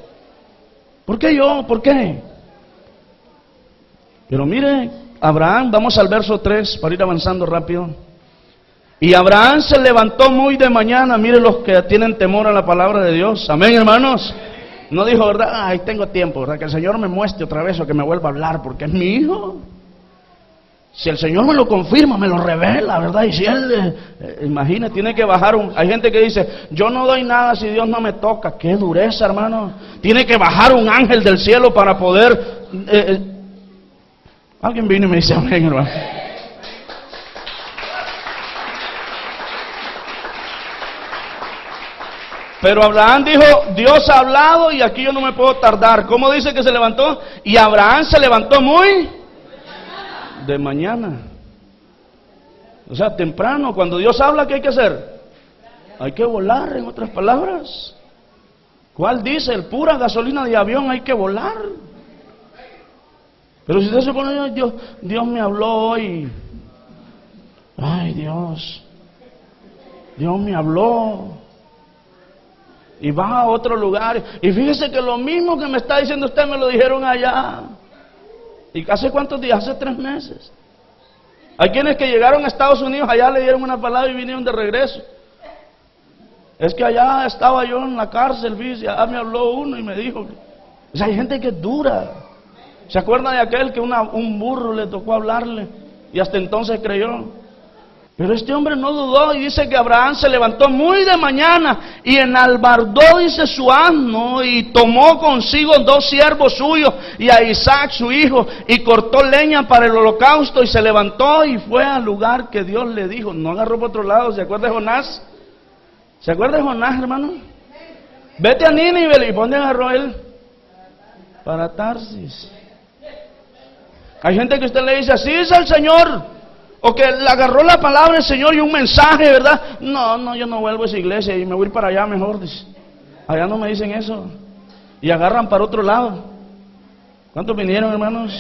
¿Por qué yo? ¿Por qué? Pero mire, Abraham, vamos al verso 3 para ir avanzando rápido. Y Abraham se levantó muy de mañana. Mire los que tienen temor a la palabra de Dios. Amén, hermanos. No dijo, ¿verdad? Ay, tengo tiempo, ¿verdad? Que el Señor me muestre otra vez o que me vuelva a hablar, porque es mi hijo. Si el Señor me lo confirma, me lo revela, ¿verdad? Y si Él, imagina, tiene que bajar hay gente que dice, yo no doy nada si Dios no me toca. ¡Qué dureza, hermano! Tiene que bajar un ángel del cielo para poder... Alguien vino y me dice, amén, hermano. Pero Abraham dijo, Dios ha hablado y aquí yo no me puedo tardar. ¿Cómo dice que se levantó? Y Abraham se levantó muy de mañana. O sea, temprano. Cuando Dios habla, ¿qué hay que hacer? Hay que volar, en otras palabras. ¿Cuál diésel? Pura gasolina de avión, hay que volar. Pero si usted se pone, Dios me habló hoy. Ay, Dios me habló. Y va a otro lugar. Y fíjese que lo mismo que me está diciendo usted me lo dijeron allá. ¿Y hace cuántos días? Hace 3 meses. Hay quienes que llegaron a Estados Unidos, allá le dieron una palabra y vinieron de regreso. Es que allá estaba yo en la cárcel, fíjese, allá me habló uno y me dijo. O sea, hay gente que es dura. ¿Se acuerda de aquel que un burro le tocó hablarle? Y hasta entonces creyó. Pero este hombre no dudó y dice que Abraham se levantó muy de mañana y enalbardó, dice, su asno y tomó consigo 2 siervos suyos y a Isaac su hijo y cortó leña para el holocausto y se levantó y fue al lugar que Dios le dijo. No agarró por otro lado. ¿Se acuerda de Jonás? ¿Se acuerda de Jonás, hermano? Vete a Nínive. ¿Y por dónde agarró él? Para Tarsis. Hay gente que usted le dice, así es el Señor. O que le agarró la palabra del Señor y un mensaje, ¿verdad? No, yo no vuelvo a esa iglesia y me voy para allá mejor, dice. Allá no me dicen eso. Y agarran para otro lado. ¿Cuántos vinieron, hermanos?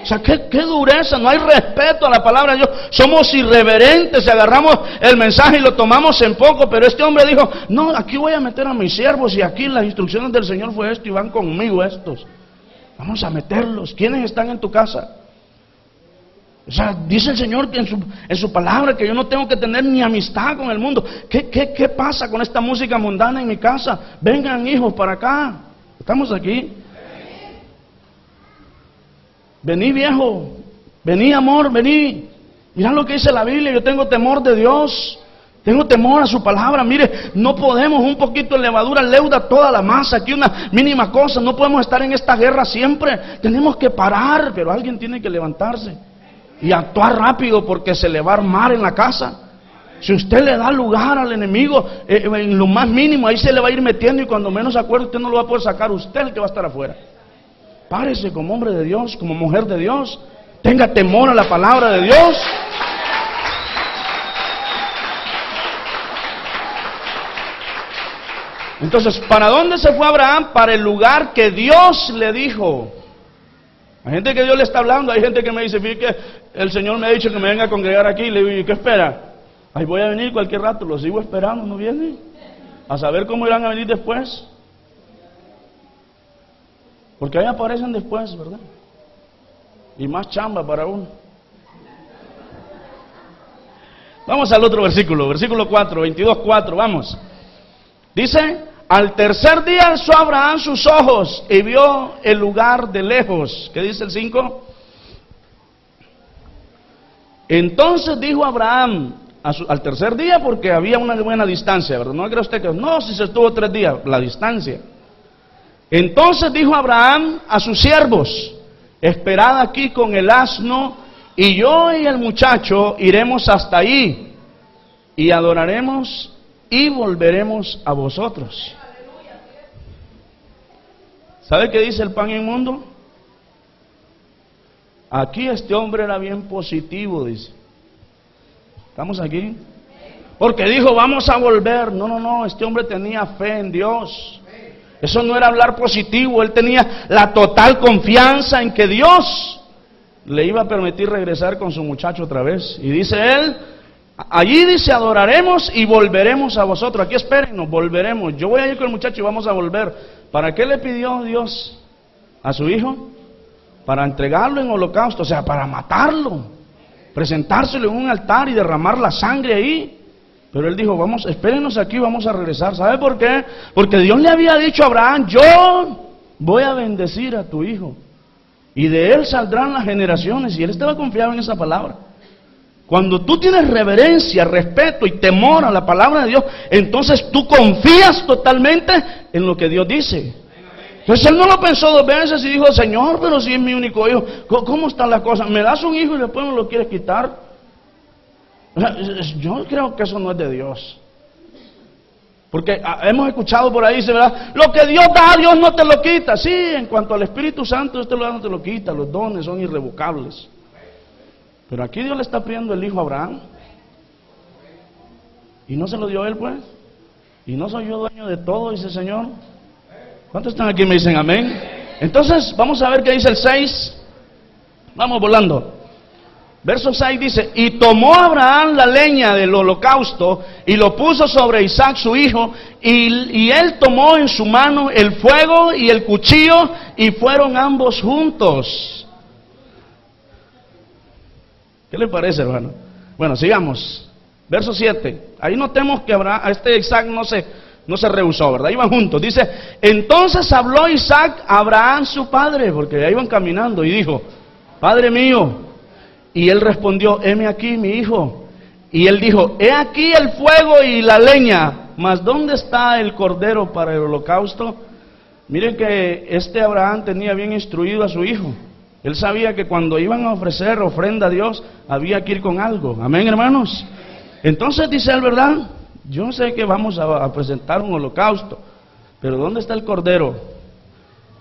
O sea, qué dureza, no hay respeto a la palabra de Dios. Somos irreverentes, agarramos el mensaje y lo tomamos en poco. Pero este hombre dijo, no, aquí voy a meter a mis siervos y aquí las instrucciones del Señor fue esto y van conmigo estos. Vamos a meterlos. ¿Quiénes están en tu casa? O sea, dice el Señor que en su palabra que yo no tengo que tener ni amistad con el mundo. ¿Qué pasa con esta música mundana en mi casa? Vengan, hijos, para acá. ¿Estamos aquí? Vení, viejo. Vení, amor, vení. Mirá lo que dice la Biblia. Yo tengo temor de Dios. Tengo temor a su palabra. Mire, no podemos, un poquito de levadura leuda toda la masa. Aquí una mínima cosa. No podemos estar en esta guerra siempre. Tenemos que parar, pero alguien tiene que levantarse y actuar rápido porque se le va a armar en la casa. Si usted le da lugar al enemigo en lo más mínimo, ahí se le va a ir metiendo y cuando menos se acuerde usted no lo va a poder sacar, usted es el que va a estar afuera. Párese como hombre de Dios, como mujer de Dios, tenga temor a la palabra de Dios. Entonces, ¿para dónde se fue Abraham? Para el lugar que Dios le dijo. Hay gente que Dios le está hablando, hay gente que me dice, fíjate que el Señor me ha dicho que me venga a congregar aquí, y le digo, ¿y qué espera? Ahí voy a venir cualquier rato, lo sigo esperando, ¿no viene? A saber cómo irán a venir después. Porque ahí aparecen después, ¿verdad? Y más chamba para uno. Vamos al otro versículo 4, 22:4, vamos. Dice, al tercer día alzó Abraham sus ojos y vio el lugar de lejos. ¿Qué dice el 5? Entonces dijo Abraham, al tercer día porque había una buena distancia, ¿verdad? No cree usted que, no, si se estuvo 3 días, la distancia. Entonces dijo Abraham a sus siervos, esperad aquí con el asno y yo y el muchacho iremos hasta ahí y adoraremos y volveremos a vosotros. ¿Sabe qué dice el pan inmundo? Aquí este hombre era bien positivo, dice. ¿Estamos aquí? Porque dijo, vamos a volver. No, este hombre tenía fe en Dios. Eso no era hablar positivo, él tenía la total confianza en que Dios le iba a permitir regresar con su muchacho otra vez. Y dice él, allí dice, adoraremos y volveremos a vosotros. Aquí espérennos, volveremos. Yo voy a ir con el muchacho y vamos a volver. ¿Para qué le pidió Dios a su hijo? Para entregarlo en holocausto, o sea, para matarlo, presentárselo en un altar y derramar la sangre ahí. Pero él dijo, vamos, espérenos aquí, vamos a regresar. ¿Sabe por qué? Porque Dios le había dicho a Abraham, yo voy a bendecir a tu hijo y de él saldrán las generaciones. Y él estaba confiado en esa palabra. Cuando tú tienes reverencia, respeto y temor a la palabra de Dios, entonces tú confías totalmente en lo que Dios dice. Entonces él no lo pensó 2 veces y dijo, Señor, pero si es mi único hijo, ¿cómo está la cosa? ¿Me das un hijo y después me lo quieres quitar? Yo creo que eso no es de Dios. Porque hemos escuchado por ahí, dice, ¿verdad? Lo que Dios da, Dios no te lo quita. Sí, en cuanto al Espíritu Santo, Dios te lo da, no te lo quita. Los dones son irrevocables. Pero aquí Dios le está pidiendo el hijo a Abraham. Y no se lo dio él, pues. Y no soy yo dueño de todo, dice el Señor. ¿Cuántos están aquí y me dicen amén? Entonces, vamos a ver qué dice el 6. Vamos volando. Verso 6 dice: y tomó Abraham la leña del holocausto y lo puso sobre Isaac su hijo, y él tomó en su mano el fuego y el cuchillo, y fueron ambos juntos. ¿Qué le parece, hermano? Bueno, sigamos. Verso 7. Ahí notemos que a Isaac no se rehusó, ¿verdad? Iban juntos. Dice: entonces habló Isaac a Abraham su padre, porque ya iban caminando, y dijo: Padre mío. Y él respondió: heme aquí, mi hijo. Y él dijo: he aquí el fuego y la leña, mas ¿dónde está el cordero para el holocausto? Miren que Abraham tenía bien instruido a su hijo. Él sabía que cuando iban a ofrecer ofrenda a Dios, había que ir con algo. Amén, hermanos. Entonces dice él, ¿verdad? Yo sé que vamos a presentar un holocausto, pero ¿dónde está el cordero?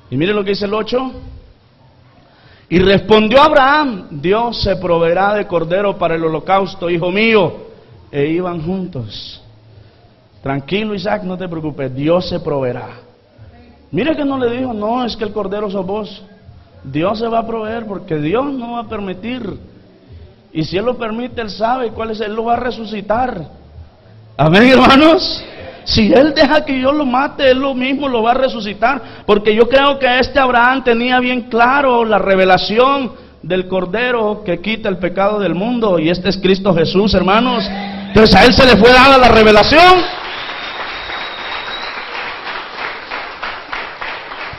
Y mire lo que dice el 8. Y respondió Abraham: Dios se proveerá de cordero para el holocausto, hijo mío. E iban juntos. Tranquilo, Isaac, no te preocupes, Dios se proveerá. Mire que no le dijo: no, es que el cordero sos vos. Dios se va a proveer, porque Dios no va a permitir. Y si Él lo permite, Él sabe cuál es, Él lo va a resucitar. Amén, hermanos. Si Él deja que yo lo mate, Él lo mismo lo va a resucitar. Porque yo creo que Abraham tenía bien claro la revelación del Cordero que quita el pecado del mundo. Y este es Cristo Jesús, hermanos. Entonces a Él se le fue dada la revelación.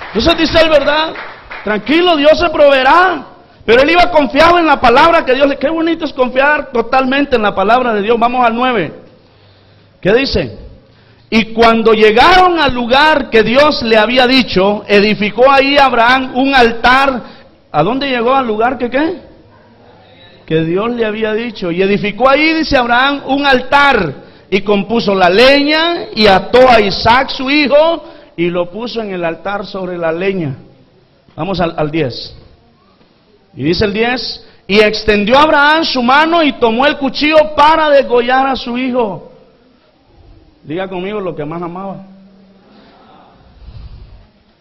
Entonces dice Él, ¿verdad? Tranquilo, Dios se proveerá. Pero Él iba confiado en la palabra que Dios le... Qué bonito es confiar totalmente en la palabra de Dios. Vamos al 9. ¿Qué dice? Y cuando llegaron al lugar que Dios le había dicho, edificó ahí Abraham un altar. ¿A dónde llegó? ¿Al lugar que qué? Que Dios le había dicho. Y edificó ahí, dice Abraham, un altar. Y compuso la leña y ató a Isaac su hijo y lo puso en el altar sobre la leña. Vamos al 10. Y dice el 10: y extendió Abraham su mano y tomó el cuchillo para degollar a su hijo. Diga conmigo: lo que más amaba.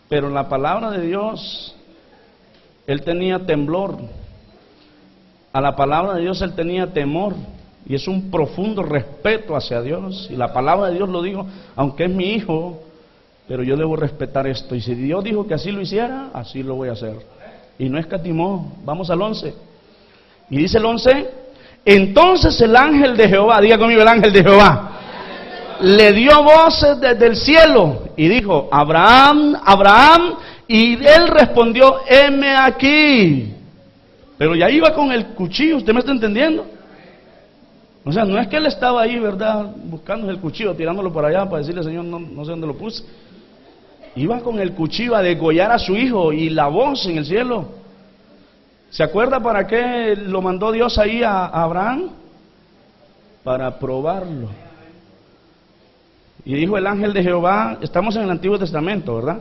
Pero en la palabra de Dios, él tenía temblor. A la palabra de Dios él tenía temor. Y es un profundo respeto hacia Dios. Y la palabra de Dios lo dijo: aunque es mi hijo, pero yo debo respetar esto. Y si Dios dijo que así lo hiciera, así lo voy a hacer. Y no escatimó. Vamos al 11. Y dice el 11: entonces el ángel de Jehová, diga conmigo: el ángel de Jehová, le dio voces desde el cielo y dijo: Abraham, Abraham. Y él respondió: heme aquí. Pero ya iba con el cuchillo. ¿Usted me está entendiendo? O sea, no es que él estaba ahí, ¿verdad?, buscando el cuchillo, tirándolo por allá para decirle: Señor, no sé dónde lo puse. Iba con el cuchillo a degollar a su hijo. Y la voz en el cielo. ¿Se acuerda para qué lo mandó Dios ahí a Abraham? Para probarlo. Y dijo el ángel de Jehová. Estamos en el Antiguo Testamento, ¿verdad?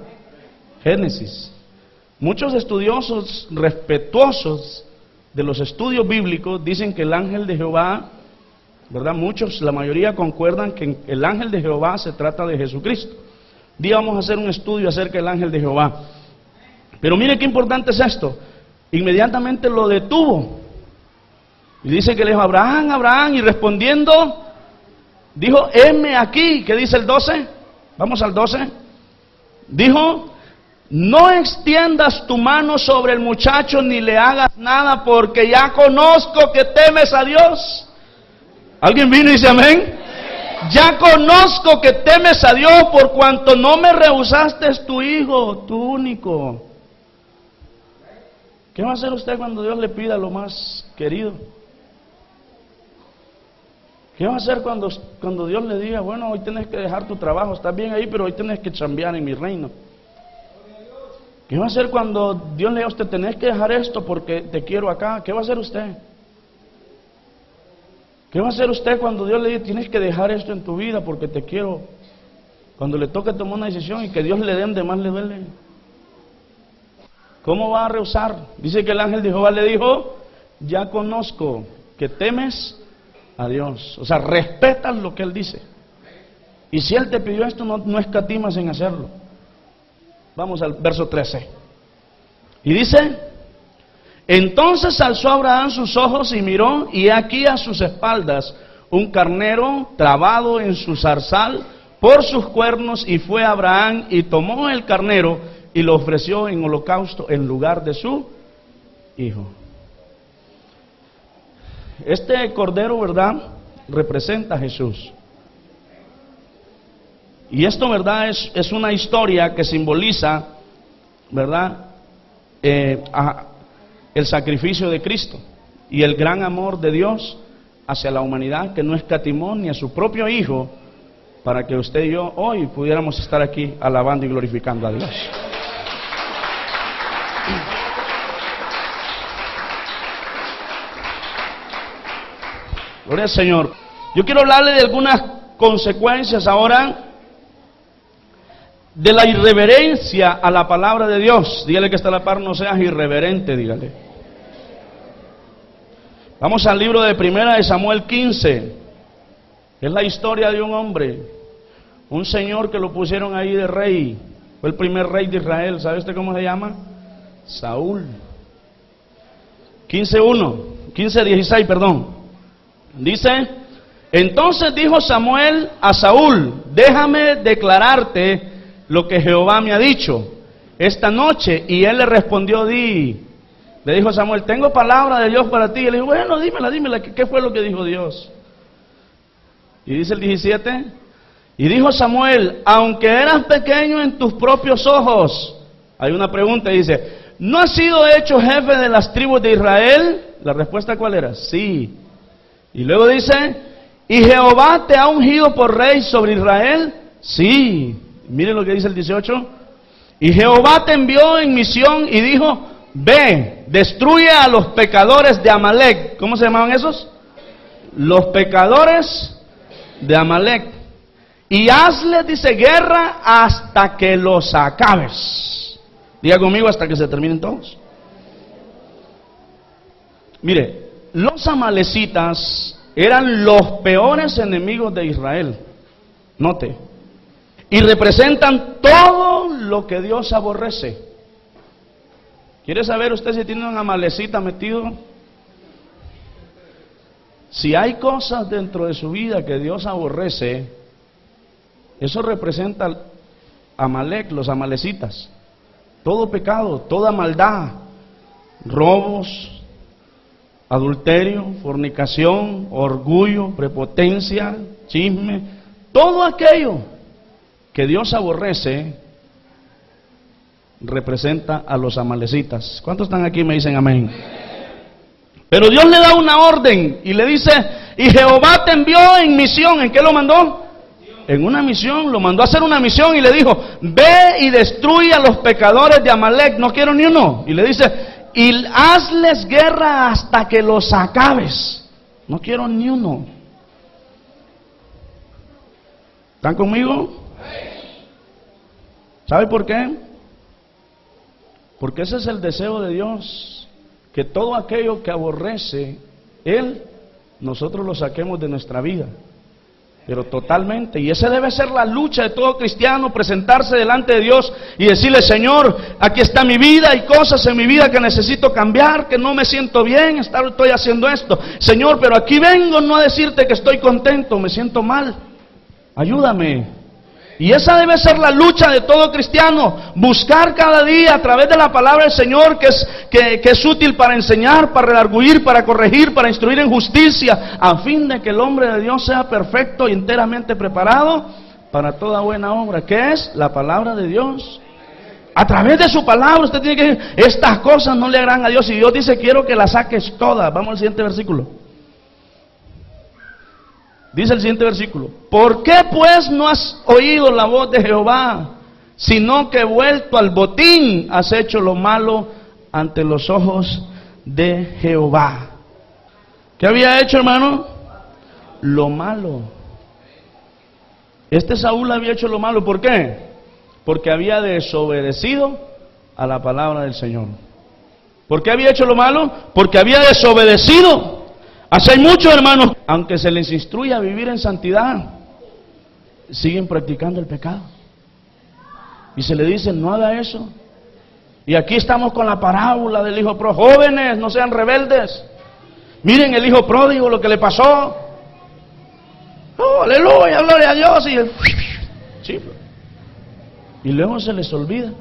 Génesis. Muchos estudiosos respetuosos de los estudios bíblicos dicen que el ángel de Jehová, ¿verdad? Muchos, la mayoría concuerdan que el ángel de Jehová se trata de Jesucristo. Día vamos a hacer un estudio acerca del ángel de Jehová. Pero mire qué importante es esto. Inmediatamente lo detuvo. Y dice que le dijo: Abraham, Abraham. Y respondiendo, dijo: heme aquí. ¿Qué dice el 12? Vamos al 12. Dijo: no extiendas tu mano sobre el muchacho ni le hagas nada, porque ya conozco que temes a Dios. ¿Alguien vino y dice amén? Ya conozco que temes a Dios, por cuanto no me rehusaste tu hijo, tu único. ¿Qué va a hacer usted cuando Dios le pida lo más querido? ¿Qué va a hacer cuando Dios le diga: bueno, hoy tienes que dejar tu trabajo, estás bien ahí, pero hoy tienes que chambear en mi reino? ¿Qué va a hacer cuando Dios le diga a usted: tenés que dejar esto porque te quiero acá? ¿Qué va a hacer usted? ¿Qué va a hacer usted cuando Dios le diga: tienes que dejar esto en tu vida porque te quiero? Cuando le toque tomar una decisión y que Dios le dé de más le duele. ¿Cómo va a rehusar? Dice que el ángel de Jehová le dijo: ya conozco que temes a Dios. O sea, respetas lo que Él dice. Y si Él te pidió esto, no escatimas en hacerlo. Vamos al verso 13. Y dice: entonces alzó Abraham sus ojos y miró, y aquí a sus espaldas un carnero trabado en su zarzal por sus cuernos, y fue Abraham y tomó el carnero y lo ofreció en holocausto en lugar de su hijo. Este cordero, ¿verdad?, representa a Jesús. Y esto, ¿verdad?, es una historia que simboliza, ¿verdad?, el sacrificio de Cristo y el gran amor de Dios hacia la humanidad, que no escatimó ni a su propio Hijo, para que usted y yo hoy pudiéramos estar aquí alabando y glorificando a Dios. Gloria al Señor. Yo quiero hablarle de algunas consecuencias ahora de la irreverencia a la palabra de Dios. Dígale que está a la par, no seas irreverente, dígale. Vamos al libro de Primera de Samuel 15. Es la historia de un hombre, un señor que lo pusieron ahí de rey. Fue el primer rey de Israel. ¿Sabe usted cómo se llama? Saúl. 15:16, perdón. Dice: entonces dijo Samuel a Saúl: déjame declararte lo que Jehová me ha dicho esta noche. Y él le respondió: di. Le dijo Samuel: tengo palabra de Dios para ti. Y él dijo: bueno, dímela, ¿qué fue lo que dijo Dios? Y dice el 17: y dijo Samuel: aunque eras pequeño en tus propios ojos. Hay una pregunta, dice: ¿no has sido hecho jefe de las tribus de Israel? La respuesta, ¿cuál era? Sí. Y luego dice: ¿y Jehová te ha ungido por rey sobre Israel? Sí. Miren lo que dice el 18: y Jehová te envió en misión y dijo: ve, destruye a los pecadores de Amalek. ¿Cómo se llamaban esos? Los pecadores de Amalek. Y hazles, dice, guerra hasta que los acabes. Diga conmigo: hasta que se terminen todos. Mire, los amalecitas eran los peores enemigos de Israel. Note. Y representan todo lo que Dios aborrece. ¿Quiere saber usted si tiene un amalecita metido? Si hay cosas dentro de su vida que Dios aborrece, eso representa Amalek, los amalecitas. Todo pecado, toda maldad, robos, adulterio, fornicación, orgullo, prepotencia, chisme, todo aquello que Dios aborrece representa a los amalecitas. ¿Cuántos están aquí y me dicen amén? Pero Dios le da una orden y le dice: y Jehová te envió en misión. ¿En qué lo mandó? En una misión, lo mandó a hacer una misión y le dijo: ve y destruye a los pecadores de Amalek. No quiero ni uno. Y le dice: y hazles guerra hasta que los acabes. No quiero ni uno. ¿Están conmigo? ¿Sabe por qué? Porque ese es el deseo de Dios, que todo aquello que aborrece Él, nosotros lo saquemos de nuestra vida, pero totalmente. Y esa debe ser la lucha de todo cristiano: presentarse delante de Dios y decirle: Señor, aquí está mi vida, hay cosas en mi vida que necesito cambiar, que no me siento bien, estoy haciendo esto, Señor, pero aquí vengo no a decirte que estoy contento, me siento mal, ayúdame. Y esa debe ser la lucha de todo cristiano: buscar cada día a través de la palabra del Señor, que es útil para enseñar, para redarguir, para corregir, para instruir en justicia, a fin de que el hombre de Dios sea perfecto y enteramente preparado para toda buena obra. ¿Qué es? La palabra de Dios. A través de su palabra usted tiene que decir: estas cosas no le agradan a Dios. Y Dios dice: quiero que las saques todas. Vamos al siguiente versículo. Dice el siguiente versículo: ¿por qué pues no has oído la voz de Jehová, sino que vuelto al botín has hecho lo malo ante los ojos de Jehová? ¿Qué había hecho, hermano? Lo malo. Este Saúl había hecho lo malo. ¿Por qué? Porque había desobedecido a la palabra del Señor. ¿Por qué había hecho lo malo? Porque había desobedecido. Así hay muchos hermanos, aunque se les instruye a vivir en santidad, siguen practicando el pecado. Y se le dice, no haga eso. Y aquí estamos con la parábola del hijo pródigo. Jóvenes, no sean rebeldes. Miren el hijo pródigo, lo que le pasó. Oh, aleluya, gloria a Dios. Sí. Y luego se les olvida.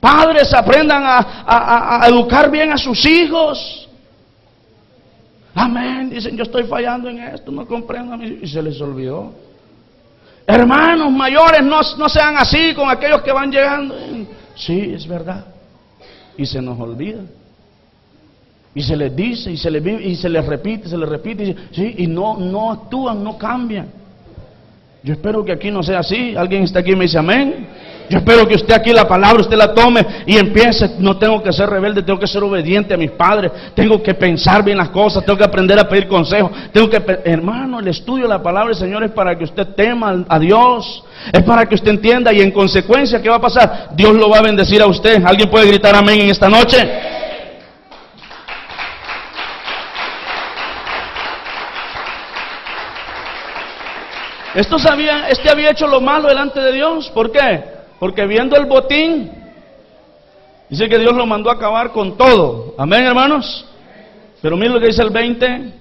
Padres, aprendan a educar bien a sus hijos. Amén. Dicen, yo estoy fallando en esto, no comprendo a mí. Y se les olvidó. Hermanos mayores, no sean así con aquellos que van llegando. Sí, es verdad. Y se nos olvida. Y se les dice, y se les repite, y, sí, y no actúan, no cambian. Yo espero que aquí no sea así. ¿Alguien está aquí y me dice amén? Yo espero que usted aquí la palabra, usted la tome y empiece. No tengo que ser rebelde, tengo que ser obediente a mis padres. Tengo que pensar bien las cosas, tengo que aprender a pedir consejos. Hermano, el estudio de la palabra del Señor es para que usted tema a Dios. Es para que usted entienda y en consecuencia, ¿qué va a pasar? Dios lo va a bendecir a usted. ¿Alguien puede gritar amén en esta noche? Este había hecho lo malo delante de Dios. ¿Por qué? Porque viendo el botín, dice que Dios lo mandó a acabar con todo. Amén, hermanos. Pero miren lo que dice el 20.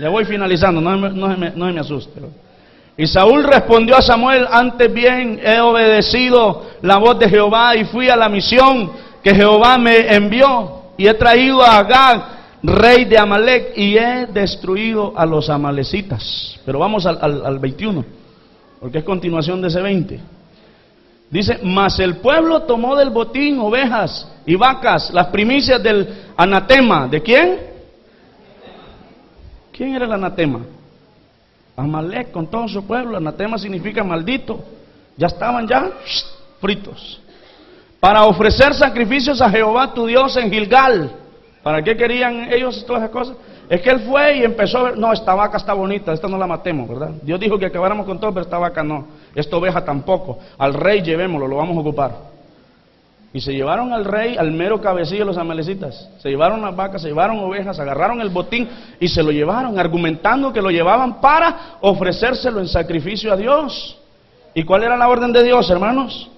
Ya voy finalizando, no se me asuste. Y Saúl respondió a Samuel, antes bien he obedecido la voz de Jehová y fui a la misión que Jehová me envió. Y he traído a Agag, rey de Amalec, y he destruido a los amalecitas. Pero vamos al 21, porque es continuación de ese 20. Dice, mas el pueblo tomó del botín ovejas y vacas, las primicias del anatema. ¿De quién? ¿Quién era el anatema? Amalec con todo su pueblo. Anatema significa maldito. Ya estaban fritos. Para ofrecer sacrificios a Jehová tu Dios en Gilgal. ¿Para qué querían ellos todas esas cosas? Es que él fue y empezó a ver, no, esta vaca está bonita, esta no la matemos, ¿verdad? Dios dijo que acabáramos con todo, pero esta vaca no, esta oveja tampoco. Al rey llevémoslo, lo vamos a ocupar. Y se llevaron al rey, al mero cabecillo de los amalecitas. Se llevaron las vacas, se llevaron ovejas, agarraron el botín y se lo llevaron, argumentando que lo llevaban para ofrecérselo en sacrificio a Dios. ¿Y cuál era la orden de Dios, hermanos?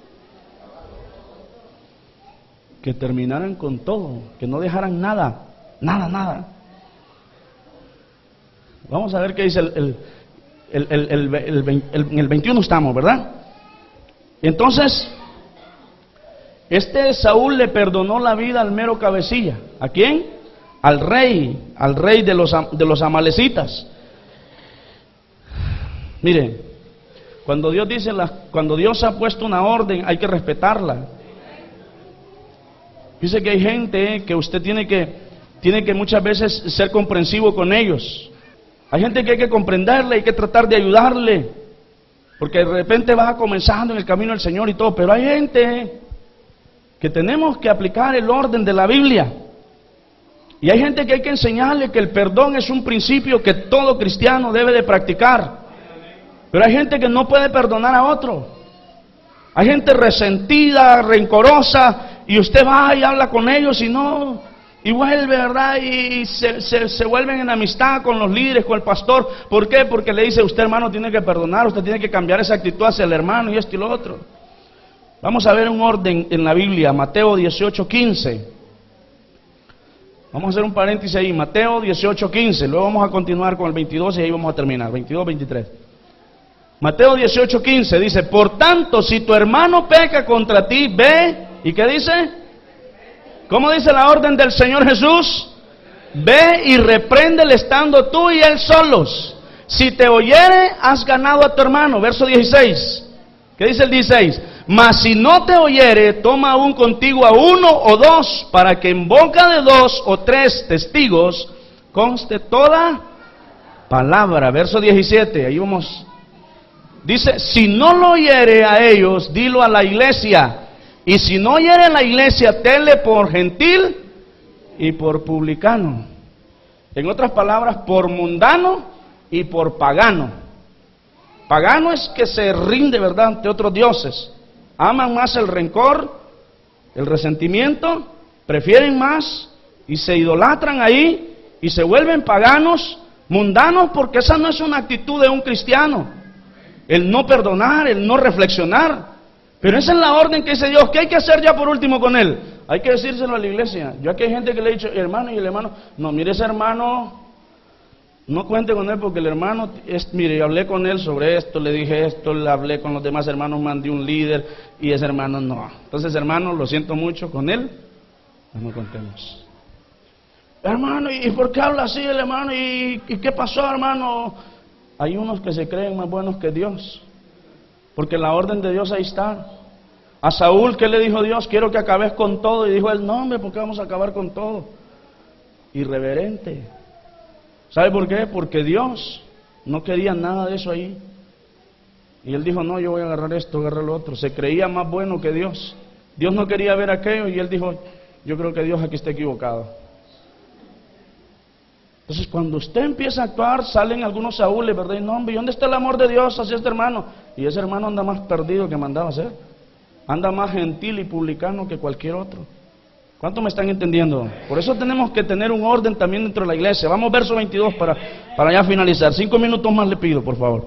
Que terminaran con todo, que no dejaran nada. Vamos a ver qué dice en el 21 estamos, ¿verdad? Entonces, Saúl le perdonó la vida al mero cabecilla. ¿A quién? Al rey de los amalecitas. Miren, cuando Dios ha puesto una orden, hay que respetarla. Dice que hay gente que usted tiene que muchas veces ser comprensivo con ellos. Hay gente que hay que comprenderle, hay que tratar de ayudarle, porque de repente vas comenzando en el camino del Señor y todo, pero hay gente que tenemos que aplicar el orden de la Biblia. Y hay gente que hay que enseñarle que el perdón es un principio que todo cristiano debe de practicar. Pero hay gente que no puede perdonar a otro. Hay gente resentida, rencorosa, y usted va y habla con ellos y vuelve, ¿verdad? Y se vuelven en amistad con los líderes, con el pastor. ¿Por qué? Porque le dice, usted hermano tiene que perdonar, usted tiene que cambiar esa actitud hacia el hermano y esto y lo otro. Vamos a ver un orden en la Biblia, Mateo 18:15. Vamos a hacer un paréntesis ahí, Mateo 18:15. Luego vamos a continuar con el 22 y ahí vamos a terminar, 22, 23. Mateo 18:15 dice, por tanto, si tu hermano peca contra ti, ve, ¿y qué dice? ¿Cómo dice la orden del Señor Jesús? Ve y repréndele estando tú y él solos. Si te oyere, has ganado a tu hermano. Verso 16. ¿Qué dice el 16? Mas si no te oyere, toma aún contigo a uno o dos, para que en boca de 2 o 3 testigos conste toda palabra. Verso 17, ahí vamos. Dice, si no lo oyere a ellos, dilo a la iglesia. Y si no oyere a la iglesia, tenle por gentil y por publicano. En otras palabras, por mundano y por pagano. Pagano es que se rinde, ¿verdad?, ante otros dioses. Aman más el rencor, el resentimiento, prefieren más y se idolatran ahí y se vuelven paganos, mundanos, porque esa no es una actitud de un cristiano. El no perdonar, el no reflexionar. Pero esa es la orden que dice Dios. ¿Qué hay que hacer ya por último con él? Hay que decírselo a la iglesia. Yo aquí hay gente que le he dicho, hermano, y el hermano, no, mire ese hermano, no cuente con él porque el hermano, mire, yo hablé con él sobre esto, le dije esto, le hablé con los demás hermanos, mandé un líder y ese hermano no. Entonces, hermano, lo siento mucho con él, no contemos. Hermano, ¿y por qué habla así el hermano? ¿Y qué pasó, hermano? Hay unos que se creen más buenos que Dios, porque la orden de Dios ahí está. A Saúl, ¿qué le dijo Dios? Quiero que acabes con todo. Y dijo él, no hombre, ¿por qué vamos a acabar con todo? Irreverente. ¿Sabe por qué? Porque Dios no quería nada de eso ahí. Y él dijo, no, yo voy a agarrar esto, agarrar lo otro. Se creía más bueno que Dios. Dios no quería ver aquello y él dijo, yo creo que Dios aquí está equivocado. Entonces, cuando usted empieza a actuar, salen algunos Saúles, ¿verdad? Y no, hombre, ¿y dónde está el amor de Dios hacia este hermano? Y ese hermano anda más perdido que mandaba a hacer. Anda más gentil y publicano que cualquier otro. ¿Cuántos me están entendiendo? Por eso tenemos que tener un orden también dentro de la iglesia. Vamos verso 22 para ya finalizar. 5 minutos más le pido, por favor.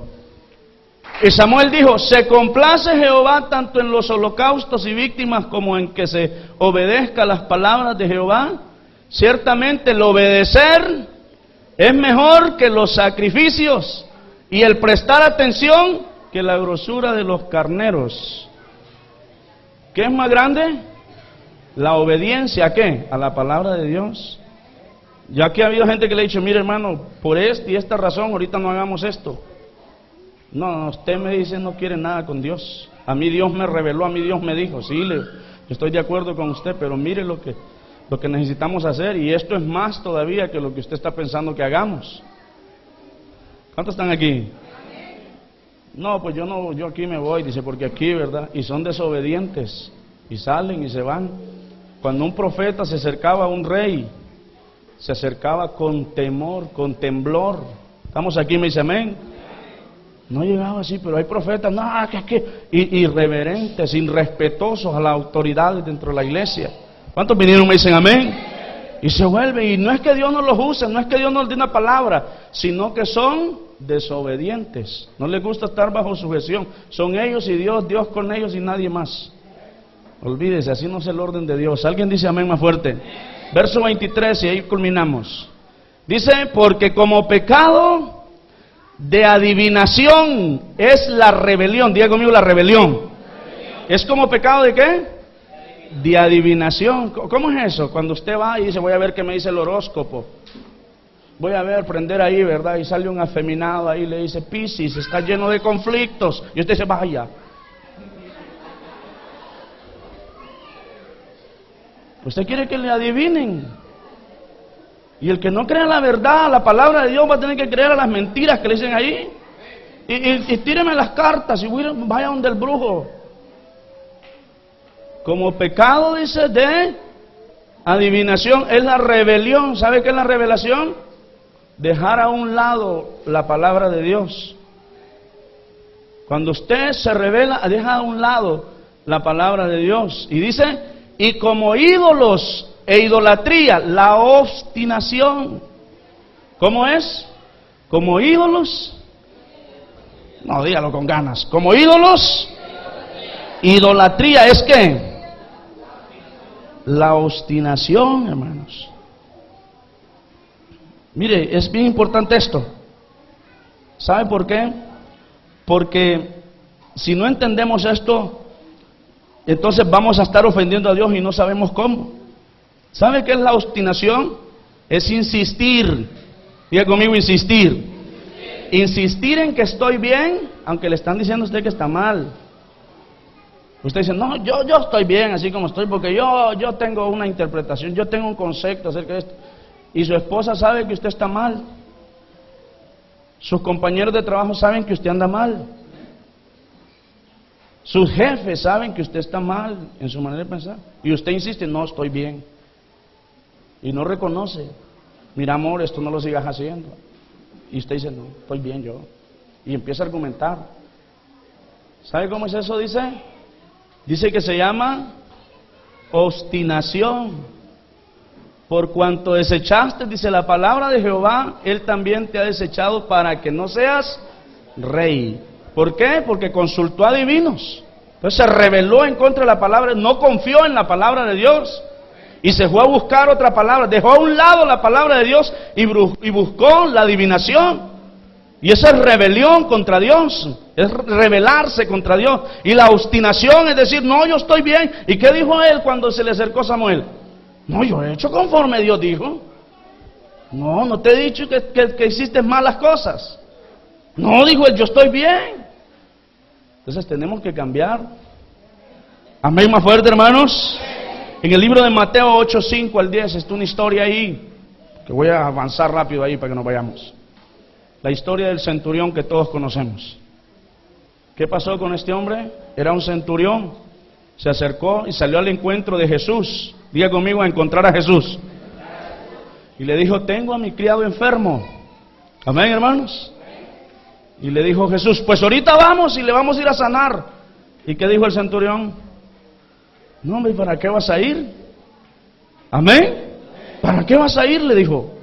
Y Samuel dijo, se complace Jehová tanto en los holocaustos y víctimas como en que se obedezca las palabras de Jehová. Ciertamente el obedecer es mejor que los sacrificios y el prestar atención que la grosura de los carneros. ¿Qué es más grande? La obediencia, ¿a qué? A la palabra de Dios. Ya que ha habido gente que le ha dicho, mire hermano, por esta y esta razón, ahorita no hagamos esto. No, usted me dice no quiere nada con Dios. A mí Dios me reveló, a mí Dios me dijo, sí, yo estoy de acuerdo con usted, pero mire lo que necesitamos hacer, y esto es más todavía que lo que usted está pensando que hagamos. ¿Cuántos están aquí? No, pues yo aquí me voy, dice, porque aquí, ¿verdad? Y son desobedientes, y salen y se van. Cuando un profeta se acercaba a un rey, se acercaba con temor, con temblor. ¿Estamos aquí? ¿Me dice amén? No llegaba así, pero hay profetas, no, que irreverentes, irrespetuosos a las autoridades dentro de la iglesia. ¿Cuántos vinieron y me dicen amén? Y se vuelve, y no es que Dios no los use, no es que Dios no les dé una palabra, sino que son desobedientes. No les gusta estar bajo sujeción. Son ellos y Dios, Dios con ellos y nadie más. Olvídese, así no es el orden de Dios. ¿Alguien dice amén más fuerte? Verso 23 y ahí culminamos. Dice, porque como pecado de adivinación es la rebelión. Diga conmigo la rebelión. ¿Es como pecado de qué? De adivinación. ¿Cómo es eso? Cuando usted va y dice, voy a ver qué me dice el horóscopo. Voy a ver, prender ahí, ¿verdad? Y sale un afeminado ahí y le dice, Piscis, está lleno de conflictos. Y usted dice, vaya. Usted quiere que le adivinen. Y el que no crea la verdad, la palabra de Dios, va a tener que creer a las mentiras que le dicen ahí. Y tíreme las cartas y vaya donde el brujo. Como pecado, dice, de adivinación, es la rebelión. ¿Sabe qué es la revelación? Dejar a un lado la palabra de Dios. Cuando usted se revela, deja a un lado la palabra de Dios. Y dice, y como ídolos e idolatría, la obstinación. ¿Cómo es? Como ídolos. No, dígalo con ganas. Como ídolos, idolatría es que la obstinación, hermanos. Mire, es bien importante esto. ¿Sabe por qué? Porque si no entendemos esto, entonces vamos a estar ofendiendo a Dios y no sabemos cómo. ¿Sabe qué es la obstinación? Es insistir. Diga conmigo, insistir. Insistir en que estoy bien, aunque le están diciendo a usted que está mal. Usted dice, no, yo estoy bien así como estoy, porque yo tengo una interpretación, yo tengo un concepto acerca de esto. Y su esposa sabe que usted está mal. Sus compañeros de trabajo saben que usted anda mal. Sus jefes saben que usted está mal en su manera de pensar. Y usted insiste, no, estoy bien. Y no reconoce. Mira, amor, esto no lo sigas haciendo. Y usted dice, no, estoy bien yo. Y empieza a argumentar. ¿Sabe cómo es eso? Dice que se llama obstinación. Por cuanto desechaste, dice la palabra de Jehová, Él también te ha desechado para que no seas rey. ¿Por qué? Porque consultó a divinos. Entonces se rebeló en contra de la palabra, no confió en la palabra de Dios y se fue a buscar otra palabra, dejó a un lado la palabra de Dios y buscó la adivinación. Y esa es rebelión contra Dios, es rebelarse contra Dios. Y la obstinación es decir, no, yo estoy bien. ¿Y qué dijo él cuando se le acercó Samuel? No, yo he hecho conforme Dios dijo. No, no te he dicho que hiciste malas cosas. No, dijo él, yo estoy bien. Entonces tenemos que cambiar. Amén, más fuerte, hermanos. En el libro de Mateo 8, 5 al 10 está una historia ahí, que voy a avanzar rápido ahí para que nos vayamos. La historia del centurión que todos conocemos. ¿Qué pasó con este hombre? Era un centurión. Se acercó y salió al encuentro de Jesús. Diga conmigo, a encontrar a Jesús. Y le dijo, tengo a mi criado enfermo. Amén, hermanos. Y le dijo Jesús, pues ahorita vamos y le vamos a ir a sanar. ¿Y qué dijo el centurión? No, hombre, ¿para qué vas a ir? Amén. ¿Para qué vas a ir? Le dijo.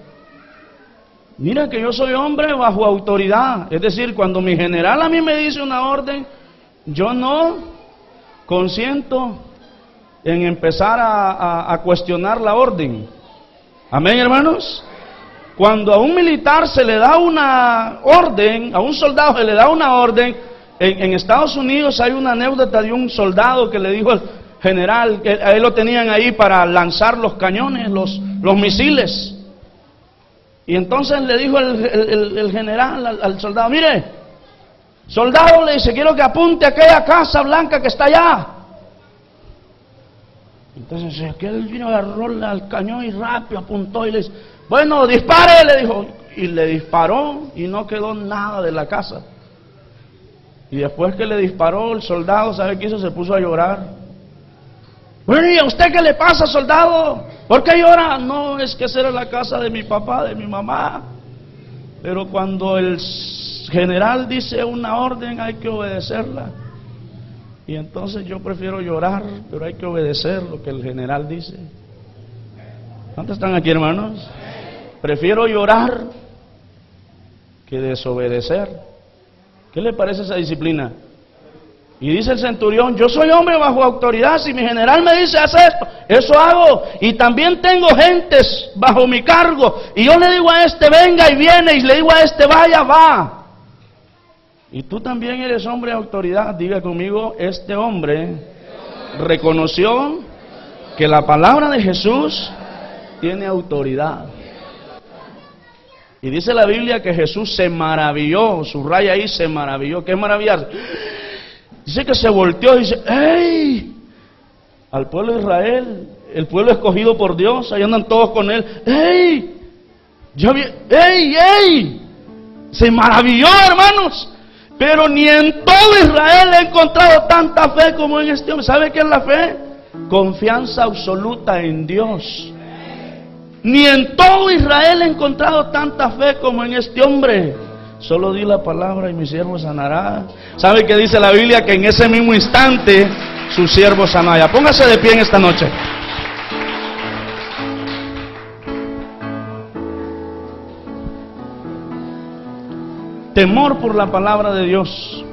Mira que yo soy hombre bajo autoridad. Es decir, cuando mi general a mí me dice una orden, yo no consiento en empezar a cuestionar la orden. Amén, hermanos. Cuando a un militar se le da una orden, a un soldado se le da una orden, en Estados Unidos hay una anécdota de un soldado que le dijo al general, que a él lo tenían ahí para lanzar los cañones, los misiles. Y entonces le dijo el general al soldado, mire, soldado, le dice, quiero que apunte a aquella casa blanca que está allá. Entonces aquel vino, agarró al cañón y rápido apuntó y le dice, bueno, dispare, le dijo. Y le disparó y no quedó nada de la casa. Y después que le disparó, el soldado, ¿sabe qué hizo? Se puso a llorar. Bueno, ¿y a usted qué le pasa, soldado? ¿Por qué llora? No, es que esa era la casa de mi papá, de mi mamá. Pero cuando el general dice una orden, hay que obedecerla. Y entonces yo prefiero llorar, pero hay que obedecer lo que el general dice. ¿Cuántos están aquí, hermanos? Prefiero llorar que desobedecer. ¿Qué le parece esa disciplina? Y dice el centurión, yo soy hombre bajo autoridad, si mi general me dice haz esto, eso hago. Y también tengo gentes bajo mi cargo. Y yo le digo a este venga y viene, y le digo a este vaya, va. Y tú también eres hombre de autoridad. Diga conmigo, este hombre reconoció que la palabra de Jesús tiene autoridad. Y dice la Biblia que Jesús se maravilló, subraya ahí, se maravilló. ¿Qué es maravillarse? Dice que se volteó y dice, ¡ey! Al pueblo de Israel, el pueblo escogido por Dios, ahí andan todos con él. ¡Ey! ¡Ey! Se maravilló, hermanos. Pero ni en todo Israel he encontrado tanta fe como en este hombre. ¿Sabe qué es la fe? Confianza absoluta en Dios. Ni en todo Israel he encontrado tanta fe como en este hombre. Solo di la palabra y mi siervo sanará. ¿Sabe qué dice la Biblia? Que en ese mismo instante su siervo sanará. Póngase de pie en esta noche. Temor por la palabra de Dios.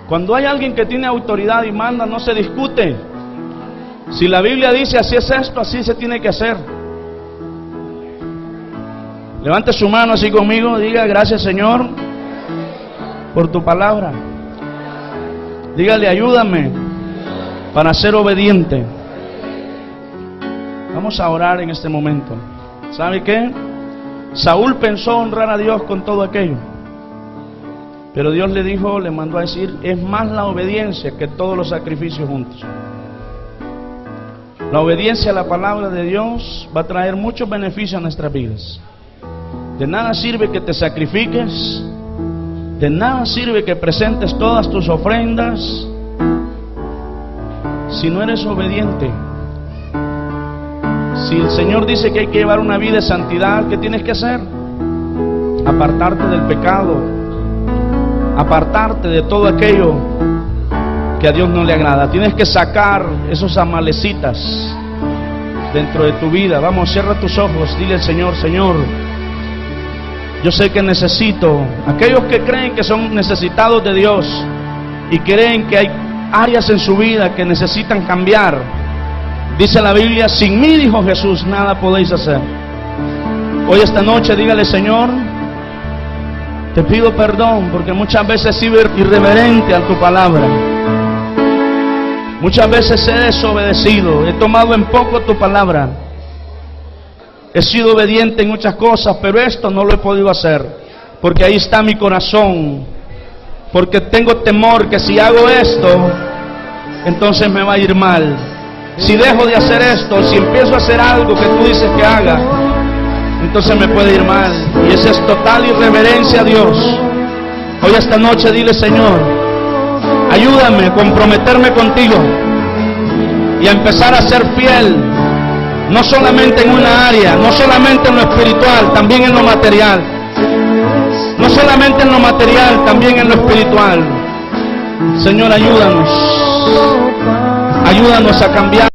Cuando hay alguien que tiene autoridad y manda, no se discute. Si la Biblia dice así es esto, así se tiene que hacer. Levante su mano así conmigo, diga gracias Señor por tu palabra. Dígale ayúdame para ser obediente. Vamos a orar en este momento. ¿Sabe qué? Saúl pensó honrar a Dios con todo aquello, pero Dios le dijo, le mandó a decir, es más la obediencia que todos los sacrificios juntos. La obediencia a la palabra de Dios va a traer muchos beneficios a nuestras vidas. De nada sirve que te sacrifiques, de nada sirve que presentes todas tus ofrendas si no eres obediente. Si el Señor dice que hay que llevar una vida de santidad, ¿qué tienes que hacer? Apartarte del pecado, apartarte de todo aquello que a Dios no le agrada. Tienes que sacar esos amalecitas dentro de tu vida. Vamos, cierra tus ojos, dile al Señor, Señor, yo sé que necesito, aquellos que creen que son necesitados de Dios, y creen que hay áreas en su vida que necesitan cambiar. Dice la Biblia, sin mí, dijo Jesús, nada podéis hacer. Hoy esta noche dígale: Señor, te pido perdón porque muchas veces he sido irreverente a tu palabra. Muchas veces he desobedecido, he tomado en poco tu palabra. He sido obediente en muchas cosas, pero esto no lo he podido hacer, porque ahí está mi corazón. Porque tengo temor que si hago esto, entonces me va a ir mal. Si dejo de hacer esto, si empiezo a hacer algo que tú dices que haga, entonces me puede ir mal. Y esa es total irreverencia a Dios. Hoy esta noche dile: Señor, ayúdame a comprometerme contigo y a empezar a ser fiel, no solamente en una área, no solamente en lo espiritual, también en lo material. No solamente en lo material, también en lo espiritual. Señor, ayúdanos. Ayúdanos a cambiar